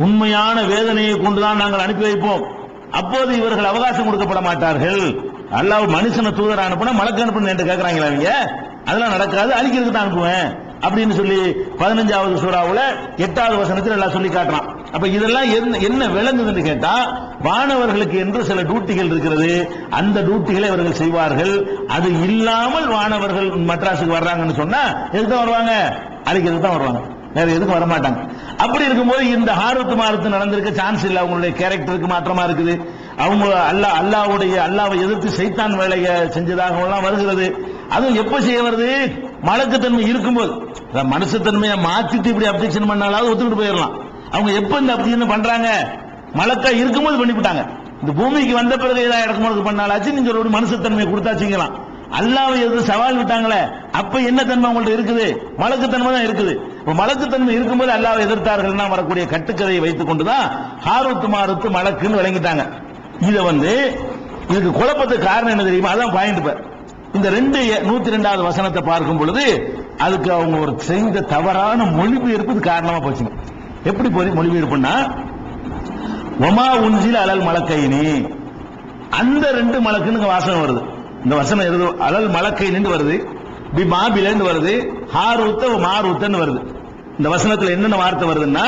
உண்மையான வேதனையை கொண்டுதான் நாங்கள் அனுப்பி வைப்போம், அப்போது இவர்கள் அவகாசம் கொடுக்கப்பட மாட்டார்கள். அல்லாஹ் மனுஷனை தூதர் அனுப்புனா மலக்கு அனுப்புன்னு என்று கேட்கிறாங்களா அவங்க, அதெல்லாம் நடக்காது, அழிக்கிறதுக்கு தான் அனுப்புவேன் அப்படின்னு சொல்லி 15வது சூராவுல 8வது வசனத்தில் எல்லாம் சொல்லி காட்டுறான். அப்ப இதெல்லாம் என்ன விளங்குதுன்னு கேட்டா, வானவர்களுக்கு என்று சில டியூட்டிகள் இருக்கிறது, அந்த டியூட்டிகளை அவர்கள் செய்வார்கள். அது இல்லாமல் வானவர்கள் மட்ராஸுக்கு வர்றாங்கன்னு சொன்னா எதுக்கு தான் வருவாங்க, அழிக்கிறதுக்கு தான் வருவாங்க, வேற எதுக்கும் வரமாட்டாங்க. அப்படி இருக்கும்போது இந்த ஹாரூத் மாரூத் நடந்திருக்க சான்ஸ் இல்லை, அவங்களுடைய கேரக்டருக்கு மாற்றமா இருக்குது. அவங்க அல்லாவை எதிர்த்து சைத்தான் வேலையை செஞ்சதாக எல்லாம் வருகிறது. அதுவும் எப்ப செய்ய வருது? மலக்குத்தன்மை இருக்கும்போது. மனுஷத்தன்மையை மாத்திட்டு இப்படி அப்ஜெக்ஷன் பண்ணாலும் ஒத்துக்கிட்டு போயிடலாம். அவங்க எப்ப இந்த அப்ஜெக்ஷன் பண்றாங்க? மலக்கா இருக்கும்போது பண்ணிவிட்டாங்க. இந்த பூமிக்கு வந்த பிறகு ஏதாவது இறக்கும்போது பண்ணாலாச்சு, நீங்க ஒரு மனுஷத்தன்மையை கொடுத்தாச்சுங்களாம். அல்லாவை எதிர்த்து சவால் விட்டாங்களே, அப்ப என்ன தன்மை அவங்கள்ட்ட இருக்குது? மலக்குத்தன்மை தான் இருக்குது. மலக்குத்தன்மை இருக்கும்போது அல்லாவை எதிர்த்தார்கள்னா வரக்கூடிய கட்டுக்கதையை வைத்துக் கொண்டுதான் ஹாரூத் மாரூத் மலக்குன்னு விளங்கிட்டாங்க. இதுக்கு குழப்பத்துக்கு காரணம் என்ன தெரியுமா? அதான் பாயிண்ட். இந்த 102வது வசனத்தை பார்க்கும் பொழுது அதுக்கு அவங்க ஒரு செய்த தவறான மொழிபெயர்ப்பு காரணமா போச்சுங்க. எப்படி மொழிபெயர்ப்புன்னா, ஒமா உன்சில அலல் மலக்கைனி, அந்த 2 மலக்குன்னு வாசகம் வருது. இந்த வசனம் எழுது அலல் மலக்கைன்னு வருது, பி பாபிலன்னு வருது, ஹாரூத்த மாரூத்தன்னு வருது. இந்த வசனத்துல என்னென்ன வார்த்தை வருதுன்னா,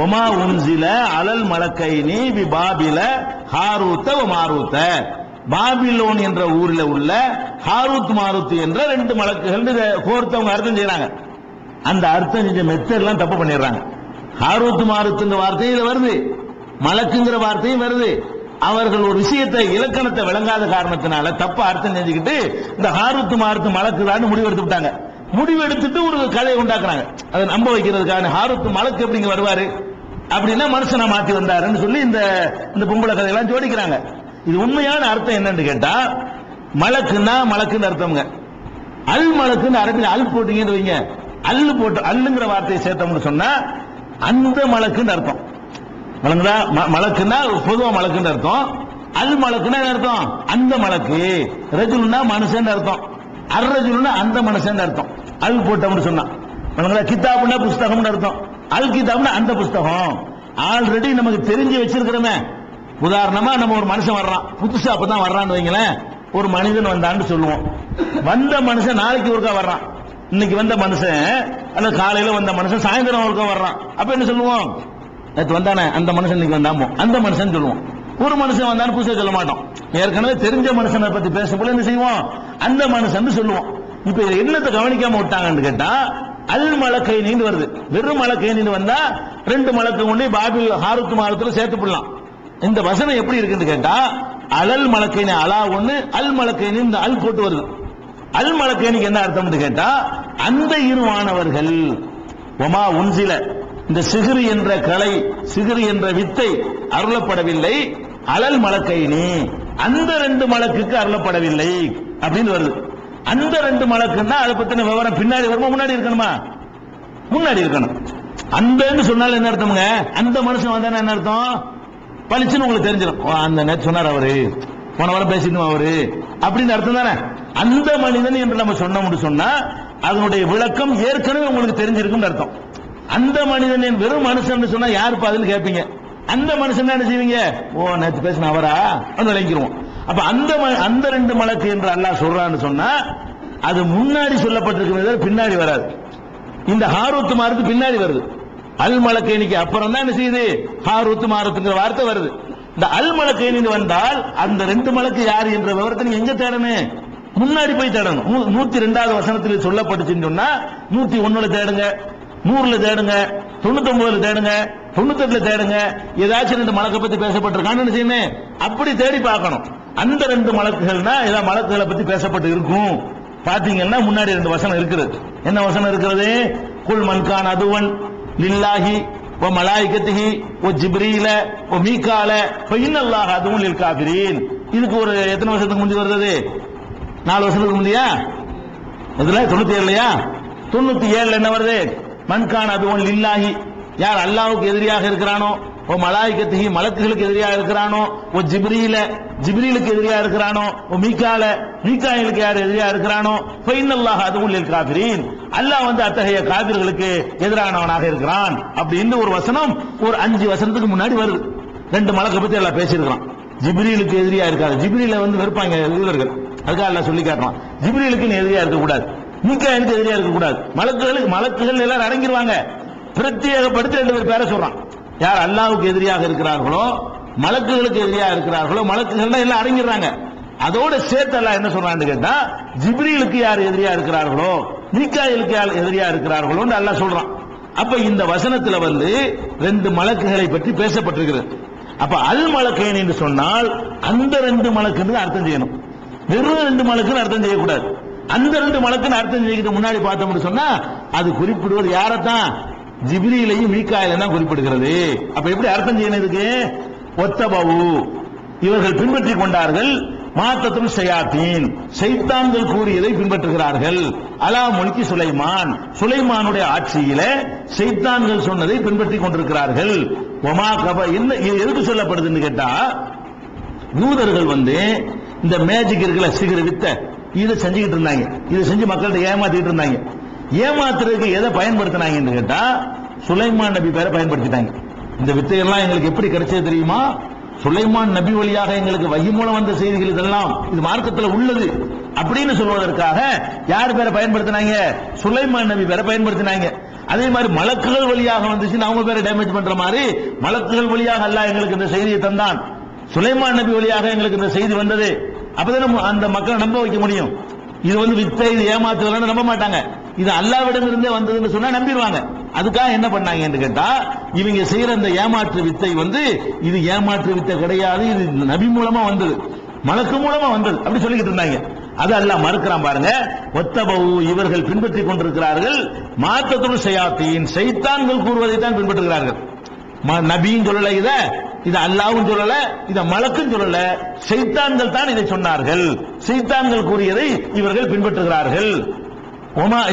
ஒமா உன்சில அலல் மலக்கைனி பி பாபில ஹாரூத்த மாரூத்த, பாபிலோன் என்ற ஊரில் உள்ள ஹாரூத் மாரூத் என்ற 2 மலக்குகள் கோர்த்தவங்க அர்த்தம் செய்யறாங்க. அந்த அர்த்தம் செஞ்ச மெத்தட்லாம் தப்பு பண்ணிடுறாங்க. ஹாரூத் மாரூத்ங்கிற வார்த்தையும் வருது, மலக்குங்கிற வார்த்தையும் வருது. அவர்கள் ஒரு விஷயத்தை இலக்கணத்தை விளங்காத காரணத்தினால தப்ப அர்த்தம் செஞ்சுக்கிட்டு இந்த ஹாரூத் மாரூத் மலக்குதான் முடிவெடுத்து விட்டாங்க. முடிவெடுத்துட்டு ஒரு கதையை உண்டாக்குறாங்க. அதை நம்ப வைக்கிறதுக்கான ஹாரூத் மலக்கு எப்படிங்க வருவாரு அப்படின்னா மனுஷனா மாத்தி வந்தாருன்னு சொல்லி இந்த பொம்பளை கதையெல்லாம் ஜோடிக்கிறாங்க. இது உண்மையான அர்த்தம் என்னன்னு கேட்டா, மலக்குன்னா மலக்குன்னு அர்த்தம்ங்க. அல் மலக்குன்னு அரபில் அல் போட்டீங்கன்னு வைங்க, அல்லு போட்டு அல்லுங்கிற வார்த்தையை சேர்த்தோம்னு சொன்னா அந்த மலக்குன்னு அர்த்தம். மலக்குன்னா பொதுவா மலக்குன்னு அர்த்தம். அல் மலக்குன்னா அர்த்தம் அந்த மலக்கு. ரஜுல்னா மனுஷன் அர்த்தம், அர்ரஜுல்னா அந்த மனுஷன் அர்த்தம். அல் போட்டோம்னு சொன்னா கிதாப்னா புஸ்தகம்னு அர்த்தம், அல் கிதாப்னா அந்த புஸ்தகம். ஆல்ரெடி நமக்கு தெரிஞ்சு வச்சிருக்கிறோமே. உதாரணமா நம்ம ஒரு மனுஷன் வர்றான், புதுசா அப்பதான் வர்றான்னு வைங்களேன், ஒரு மனிதன் வந்தான்னு சொல்லுவோம். வந்த மனுஷன் நாளைக்கு ஒருக்கா வர்றான். இன்னைக்கு வந்த மனுஷன் அல்ல காலையில வந்த மனுஷன் சாயந்தரம் ஒருக்கா வர்றான். அப்ப என்ன சொல்லுவோம்? நேற்று வந்தானே அந்த மனுஷன் இன்னைக்கு வந்தாமோ அந்த மனுஷன் சொல்லுவோம். ஒரு மனுஷன் வந்தான்னு புதுசா சொல்ல மாட்டோம். ஏற்கனவே தெரிஞ்ச மனுஷனை பத்தி பேசப்போல என்ன செய்வோம்? அந்த மனுஷன் சொல்லுவோம். இப்ப என்னத்தை கவனிக்காம விட்டாங்கன்னு கேட்டா, அல் மலக்கைனின்னு வருது. வெறும் மலக்கைனின்னு வந்தா 2 மலக்கு கொண்டு பாபில் ஹாரூத் மாரூத்ல சேர்த்து போடலாம். இந்த வசனம் எப்படி இருக்குன்னு கேட்டா, அலல் மலக்கைனி அலா ஒண்ணு, அல் மலக்கைனி இந்த அல் போட்டு வருது. அல் மலக்கைனிக்கு என்ன அர்த்தம்னு கேட்டா, அந்த இருவானவர்கள் ஒமா உன்சில, இந்த சிகிரி என்ற கலை, சிகிரி என்ற வித்தை அருளப்படவில்லை. அலல் மலக்கைனி அந்த 2 மலக்குக்கு அருளப்படவில்லை அப்படின்னு வருது. அந்த 2 மலக்குன்னா அதை பத்தின விவரம் பின்னாடி வருமா முன்னாடி இருக்கணுமா? முன்னாடி இருக்கணும். அந்த சொன்னாலும் என்ன அர்த்தம்ங்க? அந்த மனுஷன் வந்தானே என்ன அர்த்தம்? பளிச்சுன்னு உங்களுக்கு தெரிஞ்சிடும். அந்த நேற்று சொன்னார் அவரு, போன வாரம் பேசிக்கணும் அவரு அப்படின்னு அர்த்தம் தானே. அந்த மனிதன் என்று நம்ம சொன்னோம்னு சொன்னா அதனுடைய விளக்கம் ஏற்கனவே உங்களுக்கு தெரிஞ்சிருக்கும் அர்த்தம். அந்த மனிதன் வெறும் மனுஷன் சொன்னா யாரு பாதுன்னு கேட்பீங்க. அந்த மனுஷன் என்ன செய்வீங்க? ஓ நேற்று பேசின அவரா விளங்கிடுவோம். அப்ப அந்த 2 மலக்கு என்று அல்லாஹ் சொல்றான்னு சொன்னா அது முன்னாடி சொல்லப்பட்டிருக்கிறது, பின்னாடி வராது. இந்த ஹாரூத் மாரூத் பின்னாடி வருது. அல் மலக்கைனிக்கு அப்புறம் தான் என்ன செய்யுது? ஹாரூத் மாரூத்ங்கிற வார்த்தை வருது. இந்த அல் மலக்கைனி வந்தால் அந்த 2 மலக்கு யார் என்ற விவரத்தை நீங்க எங்க தேடணும்? முன்னாடி போய் தேடணும். 102வது வசனத்தில் சொல்லப்பட்டுச்சுன்னு சொன்னா 101ல தேடுங்க, 100ல தேடுங்க, 99ல தேடுங்க, 98ல தேடுங்க. ஏதாச்சும் 2 மலக்கை பத்தி பேசப்பட்டிருக்கான்னு என்ன செய்யணும்? அப்படி தேடி பார்க்கணும். அந்த 2 மலக்குகள்னா ஏதாவது மலக்குகளை பத்தி பேசப்பட்டு இருக்கும். பாத்தீங்கன்னா முன்னாடி 2 வசனம் இருக்கிறது. என்ன வசனம் இருக்கிறது? குல் மன்கான் அதுவன் லில்லாஹி வ மலாயிகத்திஹி வ ஜிப்ரீல வ மீகால ஃப இன்னல்லாஹ அதுவும் லில் காஃபிரீன். இதுக்கு ஒரு எத்தனை வருஷத்துக்கு முந்தி வருது? 4 வருஷத்துக்கு முந்தியா? இதுல 97லையா? 97ல என்ன வருது? மன்கான் அதுவன் லில்லாஹி, யார் அல்லாஹ்வுக்கு எதிரியாக இருக்கிறானோ, ஓ மலாயிகத்திஹி மலக்குகளுக்கு எதிரியாக இருக்கிறானோ, ஓ ஜிப்ரீல ஜிப்ரீலுக்கு எதிரியாக இருக்கிறானோ, ஓ மீகால மீகாயிலுக்கு யார் எதிரியாக இருக்கிறானோ, ஃப இன்னல்லாஹ அதுவும் லில் காஃபிரீன், அல்லாஹ் அத்தகைய காபிர்களுக்கு எதிரானவனாக இருக்கிறான் அப்படின்னு ஒரு வசனம் ஒரு 5 வசனத்துக்கு முன்னாடி வருது. 2 மலக்கை பத்தி எல்லாம் பேசியிருக்கிறான். ஜிப்ரீலுக்கு எதிரியா இருக்காது. ஜிப்ரீல வெறுப்பாங்க யூதர்கள். அதுக்காக எல்லாம் சொல்லி காட்டுறான். ஜிப்ரீலுக்கு எதிரியா இருக்கக்கூடாது, மீகாயிலுக்கு எதிரியா இருக்கக்கூடாது. மலக்குகள் எல்லாரும் அடங்கிடுவாங்க. பிரத்யேகப்படுத்தி 2 பேரை சொல்றான். யார் அல்லாஹ்வுக்கு எதிரியாக இருக்கிறார்களோ, மலக்குகளுக்கு எதிரியாக இருக்கிறார்களோ, மலக்குகள் எல்லாம் அடங்கிடுறாங்க. அதோட சேர்த்து அல்லாஹ் என்ன சொல்றான்னு கேட்டா, ஜிப்ரீலுக்கு யார் எதிரியா இருக்கிறார்களோ, மீகாயிலுக்கு யார் எதிரியா இருக்கிறார்களோ அல்லாஹ் சொல்றான். அப்ப இந்த வசனத்துல 2 மலக்குகளை பற்றி பேசப்பட்டிருக்கிறது. அப்ப அல் மலக்கைன் என்று சொன்னால் அந்த 2 மலக்குன்னு அர்த்தம் செய்யணும். வெறும் 2 மலக்குன்னு அர்த்தம் செய்யக்கூடாது. அந்த 2 மலக்குன்னு அர்த்தம் செய்யறது முன்னாடி பார்த்தோம்னு சொன்னா அது குறிப்பிடுவது யாரத்தான்? ஜிப்ரீலையும் மீகாயிலையும் தான் குறிப்பிடுகிறது. அப்ப எப்படி அர்த்தம் செய்யணும் இதுக்கு? ஒத்தபவு இவர்கள் பின்பற்றி கொண்டார்கள், மாத்தத்துல் ஷயாத்தீன் ஷைத்தான்கள் கூறியதை பின்பற்றுகிறார்கள், அலா முல்கி சுலைமான் சுலைமானுடைய ஆட்சியில ஷைத்தான்கள் சொன்னதை பின்பற்றி கொண்டிருக்கிறார்கள். ஒமா கப என்ன எதுக்கு சொல்லப்படுதுன்னு கேட்டா, யூதர்கள் இந்த மேஜிக் இருக்குல்ல, சிகர வித்த இதை செஞ்சுக்கிட்டு இருந்தாங்க. இதை செஞ்சு மக்கள்கிட்ட ஏமாத்திட்டு இருந்தாங்க. ஏமாத்துறதுக்கு எதை பயன்படுத்தினாங்கன்னு கேட்டா, சுலைமான் நபி பேரை பயன்படுத்திட்டாங்க. இந்த வித்தையெல்லாம் எங்களுக்கு எப்படி கிடைச்சது தெரியுமா? சுலைமான் நபி வழியாக எங்களுக்கு வஹி மூலம் வந்த செய்திகள் இதெல்லாம் இது மார்க்கத்தில் உள்ளது அப்படின்னு சொல்வதற்காக யார் பேரை பயன்படுத்தினாங்க? சுலைமான் நபி பேரை பயன்படுத்தினாங்க. அதே மாதிரி மலக்குகள் வழியாக வந்துச்சுன்னு அவங்க பேரை டேமேஜ் பண்ற மாதிரி மலக்குகள் வழியாக அல்லாஹ் எங்களுக்கு இந்த செய்தியை தந்தான், சுலைமான் நபி வழியாக எங்களுக்கு இந்த செய்தி வந்தது. அப்பதான் அந்த மக்களை நம்ப வைக்க முடியும். இது வித்தை, இது ஏமாத்துவதெல்லாம் நம்ப மாட்டாங்க. இது அல்லாஹ்விடம் இருந்தே வந்ததுன்னு சொன்னா நம்பிடுவாங்க. அதுக்காக என்ன பண்ணாங்க என்று கேட்டா, இவங்க செய்யற இந்த ஏமாற்று வித்தை இது ஏமாற்று வித்தை கிடையாது, இது நபி மூலமா வந்தது, மலக்கு மூலமா வந்தது அப்படி சொல்லிக்கிட்டு இருந்தாங்க. அது அல்லாஹ் மறுக்கிறான் பாருங்க. ஒத்தபவு இவர்கள் பின்பற்றி கொண்டிருக்கிறார்கள், மாத்தத்துல் ஷயாத்தீன் ஷைத்தான்கள் கூறுவதை தான் பின்பற்றுகிறார்கள். நபியும் சொல்லல, இது அல்லாஹ்வும் சொல்லல, இத மலக்கும் சொல்லல, ஷைத்தான்கள் தான் இதை சொன்னார்கள். ஷைத்தான்கள் கூறியதை இவர்கள் பின்பற்றுகிறார்கள்.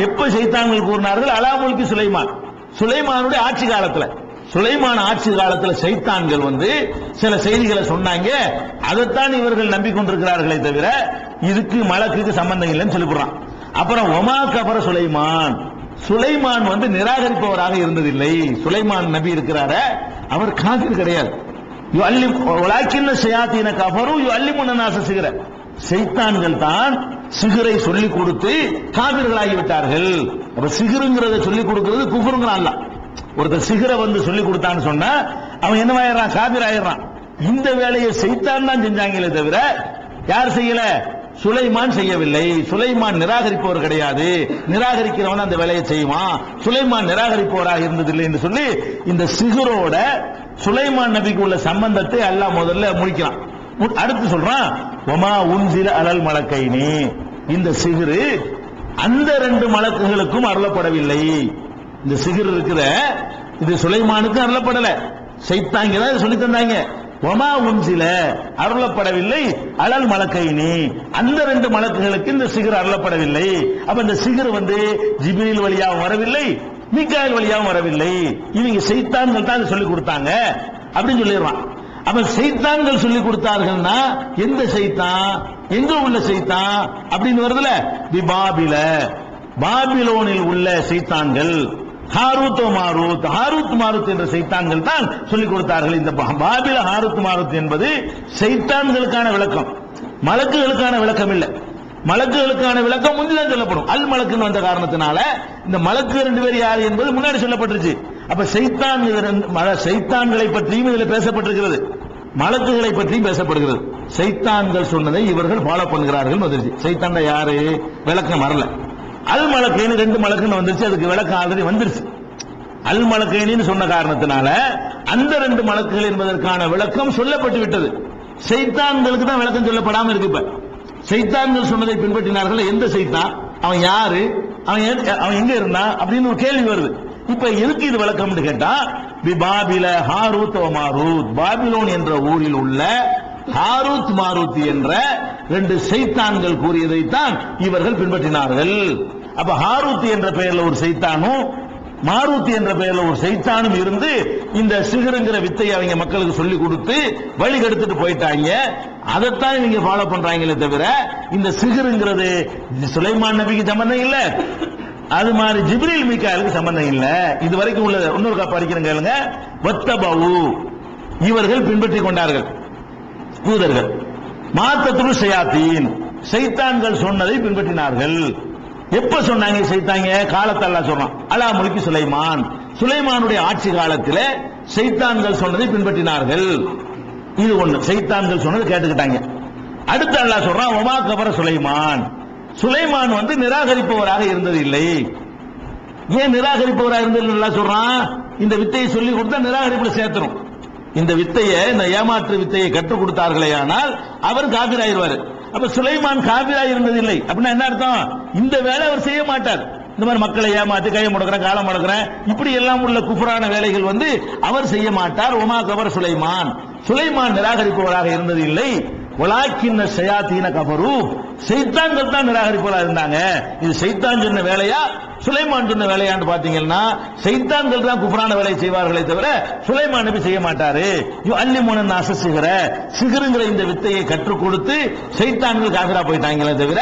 எப்ப ஷைத்தான்கள் கூறினார்கள்? அலா முல்கி சுலைமான் சுலைமானுடைய ஆட்சி காலத்துல, சுலைமான் ஆட்சி காலத்துல ஷைத்தான்கள் சில செய்திகளை சொன்னாங்க. அதைத்தான் இவர்கள் நம்பிக்கொண்டிருக்கிறார்களே தவிர இதுக்கு மலக்குக்கு சம்பந்தம் இல்லைன்னு சொல்லிவிடுறான். அப்புறம் ஒமா கபர சுலைமான் சுலைமான் நிராகரிப்பவராக இருந்ததில்லை. சுலைமான் நபி இருக்கிறார, அவர் காஃபிர் கிடையாது. ஷைத்தான்கள் தான் சிகரை சொல்லிக் கொடுத்து காபிர்களாகி விட்டார்கள். அப்ப சிகருங்கிறத சொல்லிக் கொடுக்கிறது குஃபருங்கிற அல்ல. ஒருத்தர் சிகரை சொல்லிக் கொடுத்தான்னு சொன்னா அவன் என்னவாயிடுறான்? காபிர் ஆயிடுறான். இந்த வேலையை ஷைத்தான் தான் செஞ்சாங்களே தவிர யார் செய்யல? சுலைமான் செய்யவில்லை. சுலைமான் நிராகரிப்பவர் கிடையாது, நிராகரிக்கிறவன் அந்த வேலையை செய்வான். சுலைமான் நிராகரிப்பவராக இருந்ததில்லை என்று சொல்லி இந்த சிகரோட சுலைமான் நபிக்கு உள்ள சம்பந்தத்தை அல்லாஹ் முதல்ல முடிக்கிறான். அடுத்து சொல்றான், ஒமா உன்சில அலல் மலக்கைனி இந்த சிகரு அந்த 2 மலக்குகளுக்கும் அருளப்படவில்லை. இந்த சிகர் இருக்கிற இது சுலைமானுக்கு அருளப்படல, ஷைத்தான்க தான் சொல்லி தந்தாங்க. ஒமா உன்சில அருளப்படவில்லை அலல் மலக்கைனி அந்த 2 மலக்குகளுக்கு இந்த சிகர் அருளப்படவில்லை. அப்ப இந்த சிகர் ஜிப்ரீல் வழியாகவும் வரவில்லை, மீகாயில் வழியாகவும் வரவில்லை. இவங்க ஷைத்தான்கள் தான் சொல்லி கொடுத்தாங்க அப்படின்னு சொல்லிடுவான். அப்ப ஷைத்தான்கள் சொல்லி கொடுத்தார்கள்னா எந்த ஷைத்தான், எங்க உள்ள ஷைத்தான் அப்படின்னு வருதுல, பாபில பாபிலோனில் உள்ள ஷைத்தான்கள், ஹாரூத் மாரூத் ஹாரூத் மாரூத் என்ற ஷைத்தான்கள் தான் சொல்லிக் கொடுத்தார்கள். இந்த பாபில ஹாரூத் மாரூத் என்பது ஷைத்தான்களுக்கான விளக்கம், மலக்குகளுக்கான விளக்கம் இல்லை. மலக்குகளுக்கான விளக்கம் முந்திதான் சொல்லப்படும். அல் மலக்குன்னு வந்த காரணத்தினால இந்த மலக்கு 2 பேர் யார் என்பது முன்னாடி சொல்லப்பட்டிருச்சு. அப்ப ஷைத்தான்களை பற்றியும் இதில் பேசப்பட்டிருக்கிறது, மலக்குகளை பற்றியும் பேசப்படுகிறது. ஷைத்தான்கள் சொன்னதை இவர்கள் ஃபாலோ பண்ணுகிறார்கள் வந்துருச்சு. ஷைத்தான் யாரு விளக்கம் வரல. அல் மலக்கைனு 2 மலக்குன்னு வந்துருச்சு, அதுக்கு விளக்கம் ஆல்ரெடி வந்துருச்சு. அல் மலக்கைனு சொன்ன காரணத்தினால அந்த 2 மலக்குகள் என்பதற்கான விளக்கம் சொல்லப்பட்டு விட்டது. ஷைத்தான்களுக்கு தான் விளக்கம் சொல்லப்படாம இருக்கு. இப்ப ஷைத்தான்கள் சொன்னதை பின்பற்றினார்கள். எந்த ஷைத்தான், அவன் யாரு, அவன் எங்க இருந்தான் அப்படின்னு ஒரு கேள்வி வருது. இப்ப எதுக்கு இது விளக்கம் கேட்டா, பாபில ஹாரூத் மாரூத் பாபிலோன் என்ற ஊரில் உள்ள ஹாரூத் மாரூத் என்ற 2 ஷைத்தான்கள் கூறியதைத்தான் இவர்கள் பின்பற்றினார்கள். அப்ப ஹாரூத் என்ற பெயர்ல ஒரு ஷைத்தானும் மாரூத் என்ற பெயர்ல ஒரு ஷைத்தானும் இருந்து இந்த சிகருங்கிற வித்தையை அவங்க மக்களுக்கு சொல்லி கொடுத்து வழி கெடுத்துட்டு போயிட்டாங்க. அதைத்தான் இவங்க ஃபாலோ பண்றாங்களே தவிர இந்த சிகருங்கிறது சுலைமான் நபிக்கு சம்பந்தம் இல்ல, அது மாதிரி ஜிப்ரீல் மீகாயிலுக்கு சம்பந்தம் இல்ல. இது வரைக்கும் உள்ள இன்னொரு படிக்கிறேன் கேளுங்க. வத்தபவு இவர்கள் பின்பற்றி கொண்டார்கள் யூதர்கள், மாத்தத்துல் ஷயாத்தீன் ஷைத்தான்கள் சொன்னதை பின்பற்றினார்கள். எப்ப சொன்னாங்க ஷைத்தாங்க? காலத்தை அல்லாஹ் சொல்றான், அலா முல்கி சுலைமான் சுலைமானுடைய ஆட்சி காலத்தில் ஷைத்தான்கள் சொன்னதை பின்பற்றினார்கள். இது ஒண்ணு, ஷைத்தான்கள் சொன்னதை கேட்டுக்கிட்டாங்க. அடுத்து அல்லாஹ் சொல்றான், ஒமா கபர சுலைமான் சுலைமான் நிராகரிப்பவராக இருந்தது இல்லை. ஏன் நிராகரிப்பவராக இருந்தது அல்லாஹ் சொல்றான்? இந்த வித்தையை சொல்லி கொடுத்தா நிராகரிப்புல சேர்த்துரும். இந்த வித்தையை, இந்த ஏமாற்று வித்தையை கற்றுக் கொடுத்தார்களே ஆனால் அவர் காபிர் ஆயிடுவார். அப்ப சுலைமான் காபிராய் இருந்ததில்லை அப்படின்னா என்ன அர்த்தம்? இந்த வேலை அவர் செய்ய மாட்டார். இந்த மாதிரி மக்களை ஏமாத்தி கையை முடக்கிறேன் காலம் முடக்கிறேன் இப்படி எல்லாம் உள்ள குஃப்ரான வேலைகள் அவர் செய்ய மாட்டார். ஒமா கபர் சுலைமான், சுலைமான் நிராகரிப்பவராக இருந்தது இல்லை. வலாக்கின்ன ஷயாத்தீன கஃபரு, ஷைத்தான்கள் தான் நிராகரிப்பவராக இருந்தாங்க. இது ஷைத்தான் சொன்ன வேலையா சுலைமான் சொன்ன வேலையான்னு பாத்தீங்கன்னா ஷைத்தான்கள் தான் குஃப்ரான வேலை செய்வார்களே தவிர சுலைமான் நபி செய்ய மாட்டாரு. அல்லிமுன நாச சிகர, சிகருங்கிற இந்த வித்தையை கற்றுக் கொடுத்து ஷைத்தான்கள் காஃபிரா போயிட்டாங்களே தவிர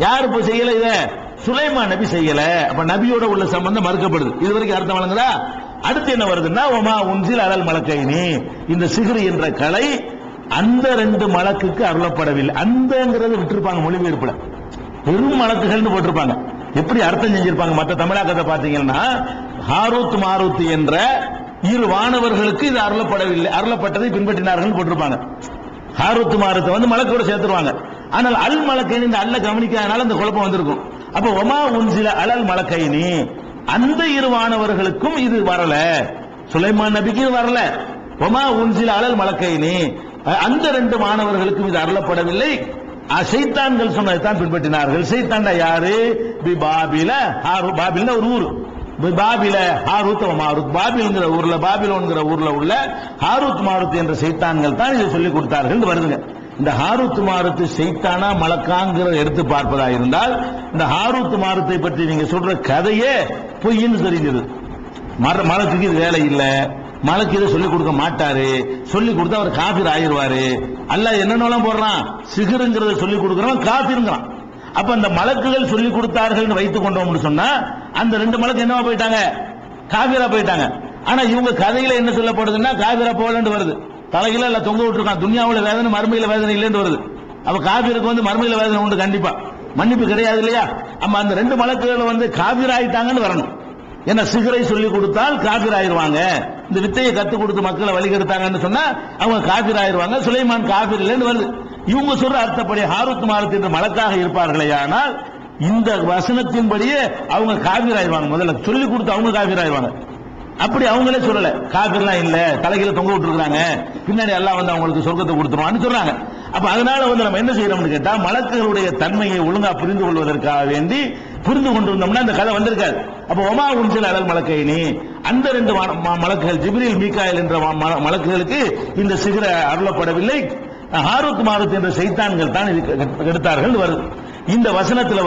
யாரு போய் செய்யல? இத சுலைமான் நபி செய்யல. அப்ப நபியோட உள்ள சம்பந்தம் மறுக்கப்படுது. இது வரைக்கும் அர்த்தம் வழங்குதா? அடுத்து என்ன வருதுன்னா ஒமா உன்சில் அலல் மலக்கைனி, இந்த சிகரு என்ற கலை அந்த 2 மலக்குக்கு அருளப்படவில்லை. அந்தங்கிறத விட்டுருப்பாங்க மொழிபெயர்ப்புல, பெரும் மலக்குகள்னு போட்டிருப்பாங்க. எப்படி அர்த்தம் செஞ்சிருப்பாங்க மற்ற தமிழாக்கத்தை பாத்தீங்கன்னா, ஹாரூத் மாரூத் என்ற 2 வானவர்களுக்கு இது அருளப்படவில்லை, அருளப்பட்டதை பின்பற்றினார்கள் போட்டிருப்பாங்க. ஹாரூத் மாரூத் மலக்கோட சேர்த்துருவாங்க. ஆனால் அல் மலக்கைனி இந்த அல்ல கவனிக்காதனால அந்த குழப்பம் வந்திருக்கும். அப்ப ஒமா உன்சில அலல் மலக்கைனி, அந்த 2 வானவர்களுக்கும் இது வரல, சுலைமான் நபிக்கு இது வரல. ஒமா உன்சில அலல் மலக்கைனி, அந்த 2 மாணவர்களுக்கும் இது அருளப்படவில்லை. ஷைத்தான்கள் சொன்னதைத்தான் பின்பற்றினார்கள். ஷைத்தான்டா யாரு? பாபில, பாபில ஒரு ஊர், பாபில ஹாரூத் மாரூத், பாபில்ங்கிற ஊர்ல, பாபிலோன்கிற ஊர்ல உள்ள ஹாரூத் மாரூத் என்ற ஷைத்தான்கள் தான் இதை சொல்லிக் கொடுத்தார்கள் வருதுங்க. இந்த ஹாரூத் மாரூத் ஷைத்தானா மலக்காங்கிற எடுத்து பார்ப்பதா இருந்தால் இந்த ஹாரூத் மாரூத்தை பற்றி நீங்க சொல்ற கதையே பொய்ன்னு தெரிஞ்சது. மலக்குக்கு இது வேலை இல்லை, மலக்கு இதை சொல்லிக் கொடுக்க மாட்டாரு, சொல்லிக் கொடுத்தா அவர் காபிர் ஆயிடுவாரு. அல்லாஹ் என்னென்னலாம் போடுறான், சிகருங்கிறத சொல்லிக் கொடுக்கிறவன் காபிருங்கிறான். அப்ப அந்த மலக்குகள் சொல்லிக் கொடுத்தார்கள் வைத்துக் கொண்டோம்னு சொன்னா அந்த 2 மலக்கு என்னவா போயிட்டாங்க? காபிரா போயிட்டாங்க. ஆனா இவங்க கதையில என்ன சொல்லப்படுதுன்னா காபிரா போகலன்னு வருது. தலையில எல்லாம் தொங்க விட்டுருக்கான், துன்யாவுல வேதனை மறுமையில வேதனை இல்லைன்னு வருது. அப்ப காபிருக்கு மறுமையில வேதனை உண்டு, கண்டிப்பா மன்னிப்பு கிடையாது இல்லையா? நம்ம அந்த 2 மலக்குகள் காபிராயிட்டாங்கன்னு வரணும். ஏன்னா சிகரை சொல்லிக் கொடுத்தால் காபிர் ஆயிருவாங்க, இந்த வித்தையை கத்துக் கொடுத்து மக்களை வழிகெடுத்தாங்கன்னு சொன்னா அவங்க காபிர் ஆயிருவாங்க, சுலைமான் காபிர் இல்லைன்னு வருது. இவங்க சொல்ற அர்த்தப்படி ஹாரூத் மாரூத் என்று மலக்காக இருப்பார்களே, ஆனால் இந்த வசனத்தின்படியே அவங்க காபிர் ஆயிருவாங்க. முதல்ல சொல்லிக் கொடுத்து அவங்க காபிர் ஆயிருவாங்க. அப்படி அவங்களே சொல்லல, காபிர்லாம் இல்ல, தலைகீழ தொங்க விட்டுருக்காங்க, பின்னாடி எல்லாம் அவங்களுக்கு சொர்க்கத்தை கொடுத்துருவான்னு சொல்றாங்க. அப்ப அதனால நம்ம என்ன செய்யறோம்னு கேட்டா மலக்குகளுடைய தன்மையை ஒழுங்கா புரிந்து கொள்வதற்காக வேண்டி புரிந்து கொண்டிருந்தோம்னா அந்த கதை வந்திருக்காது. அப்ப ஒமா உன்சில் அலல் மலக்கைனி, அந்த 2 மலக்குகள் ஜிப்ரீல் மீகாயில் என்ற மலக்குகளுக்கு இந்த சிகர அருளப்படவில்லை, ஹாரூத் மாரூத் என்ற ஷைத்தான்கள் தான் எடுத்தார்கள் வருது. இந்த வசனத்துல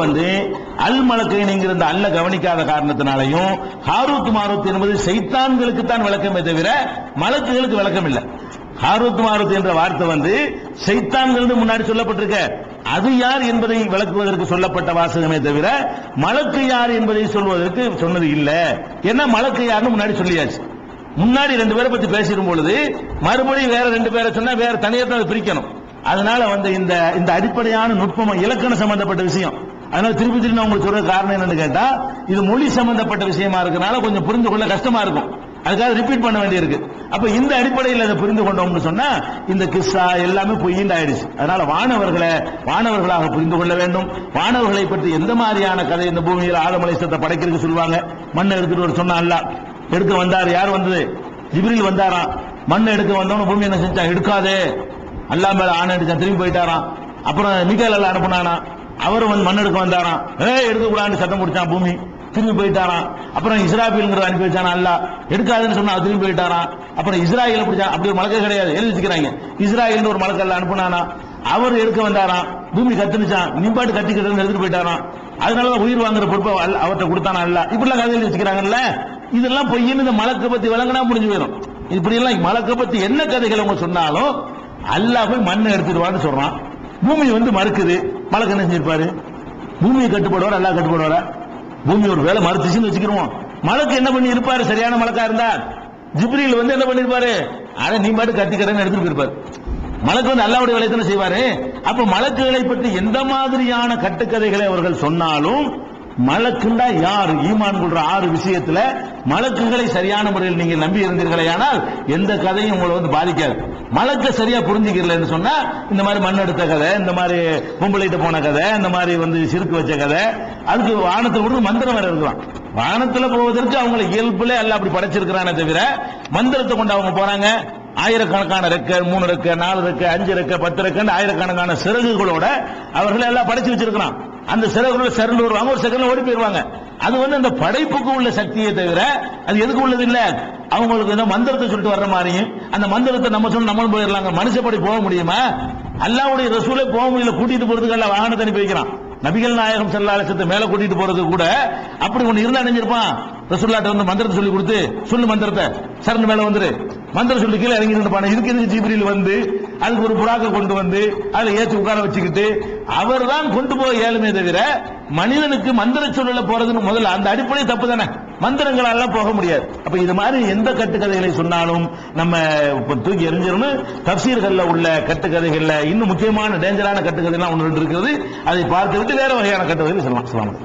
அல் மலக்கைனிங்கிற இந்த அல்ல கவனிக்காத காரணத்தினாலையும் ஹாரூத் மாரூத் என்பது ஷைத்தான்களுக்கு தான் விளக்கமே தவிர மலக்குகளுக்கு விளக்கம் இல்லை. ஹாரூத் மாரூத் என்ற வார்த்தை ஷைத்தான்கள் முன்னாடி சொல்லப்பட்டிருக்க, அது யார் என்பதை விளக்குவதற்கு சொல்லப்பட்ட வாசகமே தவிர மலக்கு யார் என்பதை சொல்வதற்கு சொன்னது இல்ல. ஏன்னா மலக்கு யாருன்னு முன்னாடி சொல்லியாச்சு. முன்னாடி 2 பேரை பத்தி பேசிடும் பொழுது மறுபடியும் வேற 2 பேரை சொன்னா வேற தனியாக தான் பிரிக்கணும். அதனால இந்த அடிப்படையான நுட்பம் இலக்கண சம்பந்தப்பட்ட விஷயம். அதனால திருப்பி திருப்பி உங்களுக்கு சொல்ற காரணம் என்னன்னு கேட்டா இது மொழி சம்பந்தப்பட்ட விஷயமா இருக்கனால கொஞ்சம் புரிந்து கொள்ள கஷ்டமா இருக்கும், அதுக்காக ரிப்பீட் பண்ண வேண்டியிருக்கு. அப்ப இந்த அடிப்படையில் அதை புரிந்து கொண்டோம்னு சொன்னா இந்த கிஸ்ஸா எல்லாமே பொய்யின்னு ஆயிடுச்சு. அதனால வானவர்களாக புரிந்து கொள்ள வேண்டும். வானவர்களை பற்றி எந்த மாதிரியான கதை இந்த பூமியில் ஆதம் அலைஹிஸ்ஸலாத்தை படைக்கிறதுக்கு சொல்லுவாங்க. மண்ணை எடுத்துட்டு ஒரு சொன்னா அல்லாஹ் எடுக்க வந்தார். யார் வந்தது? ஜிப்ரீல் வந்தாராம். மண்ணை எடுக்க வந்தவன பூமி என்ன செஞ்சா, எடுக்காதே அல்லாஹ் மேல ஆணை அடிச்சா, திரும்பி போயிட்டாராம். அப்புறம் மிகாயில் அல்லாஹ் அனுப்புனானா, அவர் மண் எடுக்க வந்தாராம், எடுக்க கூடாதுன்னு சட்டம் முடிச்சான், பூமி திரும்பி போயிட்டாராம். அப்புறம் இஸ்ராபீல்ங்கிற அனுப்பி வச்சானா அல்லாஹ், எடுக்காதுன்னு சொன்னா திரும்பி போயிட்டாராம். அப்புறம் இஸ்ராயேல் பிடிச்சா, அப்படி ஒரு மலக்கு கிடையாது, எழுதி வச்சுக்கிறாங்க. இஸ்ராயேல் ஒரு மலக்கு அல்லாஹ் அனுப்புனானா, அவர் எடுக்க வந்தாராம், பூமி கத்துனுச்சான், நிம்பாட்டு கத்திக்கிட்டு எடுத்துட்டு போயிட்டாராம். அதனாலதான் உயிர் வாங்குற பொறுப்பை அவர்கிட்ட கொடுத்தானா அல்லாஹ், இப்படிலாம் கதை எழுதி வச்சுக்கிறாங்கல்ல. இதெல்லாம் பொய்ன்னு இந்த மலக்கை பத்தி விளங்கினா முடிஞ்சு போயிடும். இப்படி எல்லாம் மலக்கை பத்தி என்ன கதைகள் அவங்க சொன்னாலும் அல்லாஹ் போய் மண்ணை எடுத்துடுவான்னு சொல்றான். பூமி மறுக்குது, மலக்கு என்ன செஞ்சிருப்பாரு? பூமியை கட்டுப்படுவார், அல்லாஹ் கட்டுப்படுவாரா? பூமி ஒரு வேலை மறுத்துச்சுன்னு வச்சுக்கிறோம், மலக்கு என்ன பண்ணி இருப்பாரு? சரியான மலக்கா இருந்தா ஜிப்ரீல் என்ன பண்ணிருப்பாரு? ஆனா நீ பாட்டு கத்திக்கிறேன்னு எடுத்துட்டு போயிருப்பாரு. மலக்கு அல்லாஹ்வுடைய வேலையை தானே செய்வாரு. அப்ப மலக்குகளை பற்றி எந்த மாதிரியான கட்டுக்கதைகளை அவர்கள் சொன்னாலும் மலக்குண்டா யார்? ஈமான் கொள்ற 6 விஷயத்துல மலக்குகளை சரியான முறையில் நீங்க நம்பி இருந்தீர்களே ஆனால் எந்த கதையும் உங்களை பாதிக்காது. மலக்க சரியா புரிஞ்சுக்கலன்னு சொன்னா இந்த மாதிரி மண் எடுத்த கதை, இந்த மாதிரி பொம்பளைட்டு போன கதை, இந்த மாதிரி சிறுக்கு வச்ச கதை, அதுக்கு வானத்தை விட்டு மந்திரம் வேற இருக்கலாம். வானத்துல போவதற்கு அவங்களை இயல்புல எல்லாம் அப்படி படைச்சிருக்கிறானே தவிர மந்திரத்தை கொண்டு அவங்க போறாங்க. ஆயிரக்கணக்கான ரெக்க, 3 ரெக்க, 4 ரெக்க, 5 ரெக்க, 10 ரெக்க, ஆயிரக்கணக்கான சிறகுகளோட அவர்கள் எல்லாம் படைச்சு வச்சிருக்கிறான். அந்த சிறகுகளோட சிறந்து வருவாங்க, ஒரு செகண்ட்ல ஓடி போயிருவாங்க. அது அந்த படைப்புக்கு உள்ள சக்தியை தவிர அது எதுக்கு உள்ளது இல்ல. அவங்களுக்கு இந்த மந்திரத்தை சொல்லிட்டு வர்ற மாதிரியும் அந்த மந்திரத்தை நம்ம சொல்லி நம்மளும் போயிடலாங்க. மனுஷப்படி போக முடியுமா? அல்லாஹ்வுடைய ரசூலை போக முடியல, கூட்டிட்டு போறதுக்கு எல்லாம் வாகனத்தை அனுப்பி வைக்கிறான். நபிகள் நாயகம் ஸல்லல்லாஹு அலைஹி வஸல்லம் மேல கூட்டிட்டு போறது கூட அப்படி ஒண்ணு இருந்தா நினைஞ்சிருப்பான். ரசூலுல்லாஹ்ட்ட மந்திரத்தை சொல்லி கொடுத்து, சொல்லு மந்திரத்தை, சரண் மேல வந்துரு, மந்திரம் சொல்லி கீழே இறங்கி நின்றுப்பான. இதுக்கு எதுக்கு ஜிப்ரீல் வந்து அதுக்கு ஒரு புறாக்க கொண்டு வந்து அதுல ஏற்றி உட்கார வச்சுக்கிட்டு அவர் தான் கொண்டு போய் ஏழுமே தவிர மனிதனுக்கு மந்திர சொல்லல போறதுன்னு முதல்ல அந்த அடிப்படை தப்பு தானே. மந்திரங்களால போக முடியாது. அப்ப இது மாதிரி எந்த கட்டுக்கதைகளை சொன்னாலும் நம்ம தூக்கி எறிஞ்சிடணும். தஃசீர்கள்ல உள்ள கட்டுக்கதைகள்ல இன்னும் முக்கியமான டேஞ்சரான கட்டுக்கதை எல்லாம் ஒன்று இருக்கிறது. அதை பார்த்துவிட்டு வேற வகையான கட்டுக்கதைகள் சொல்லலாம்.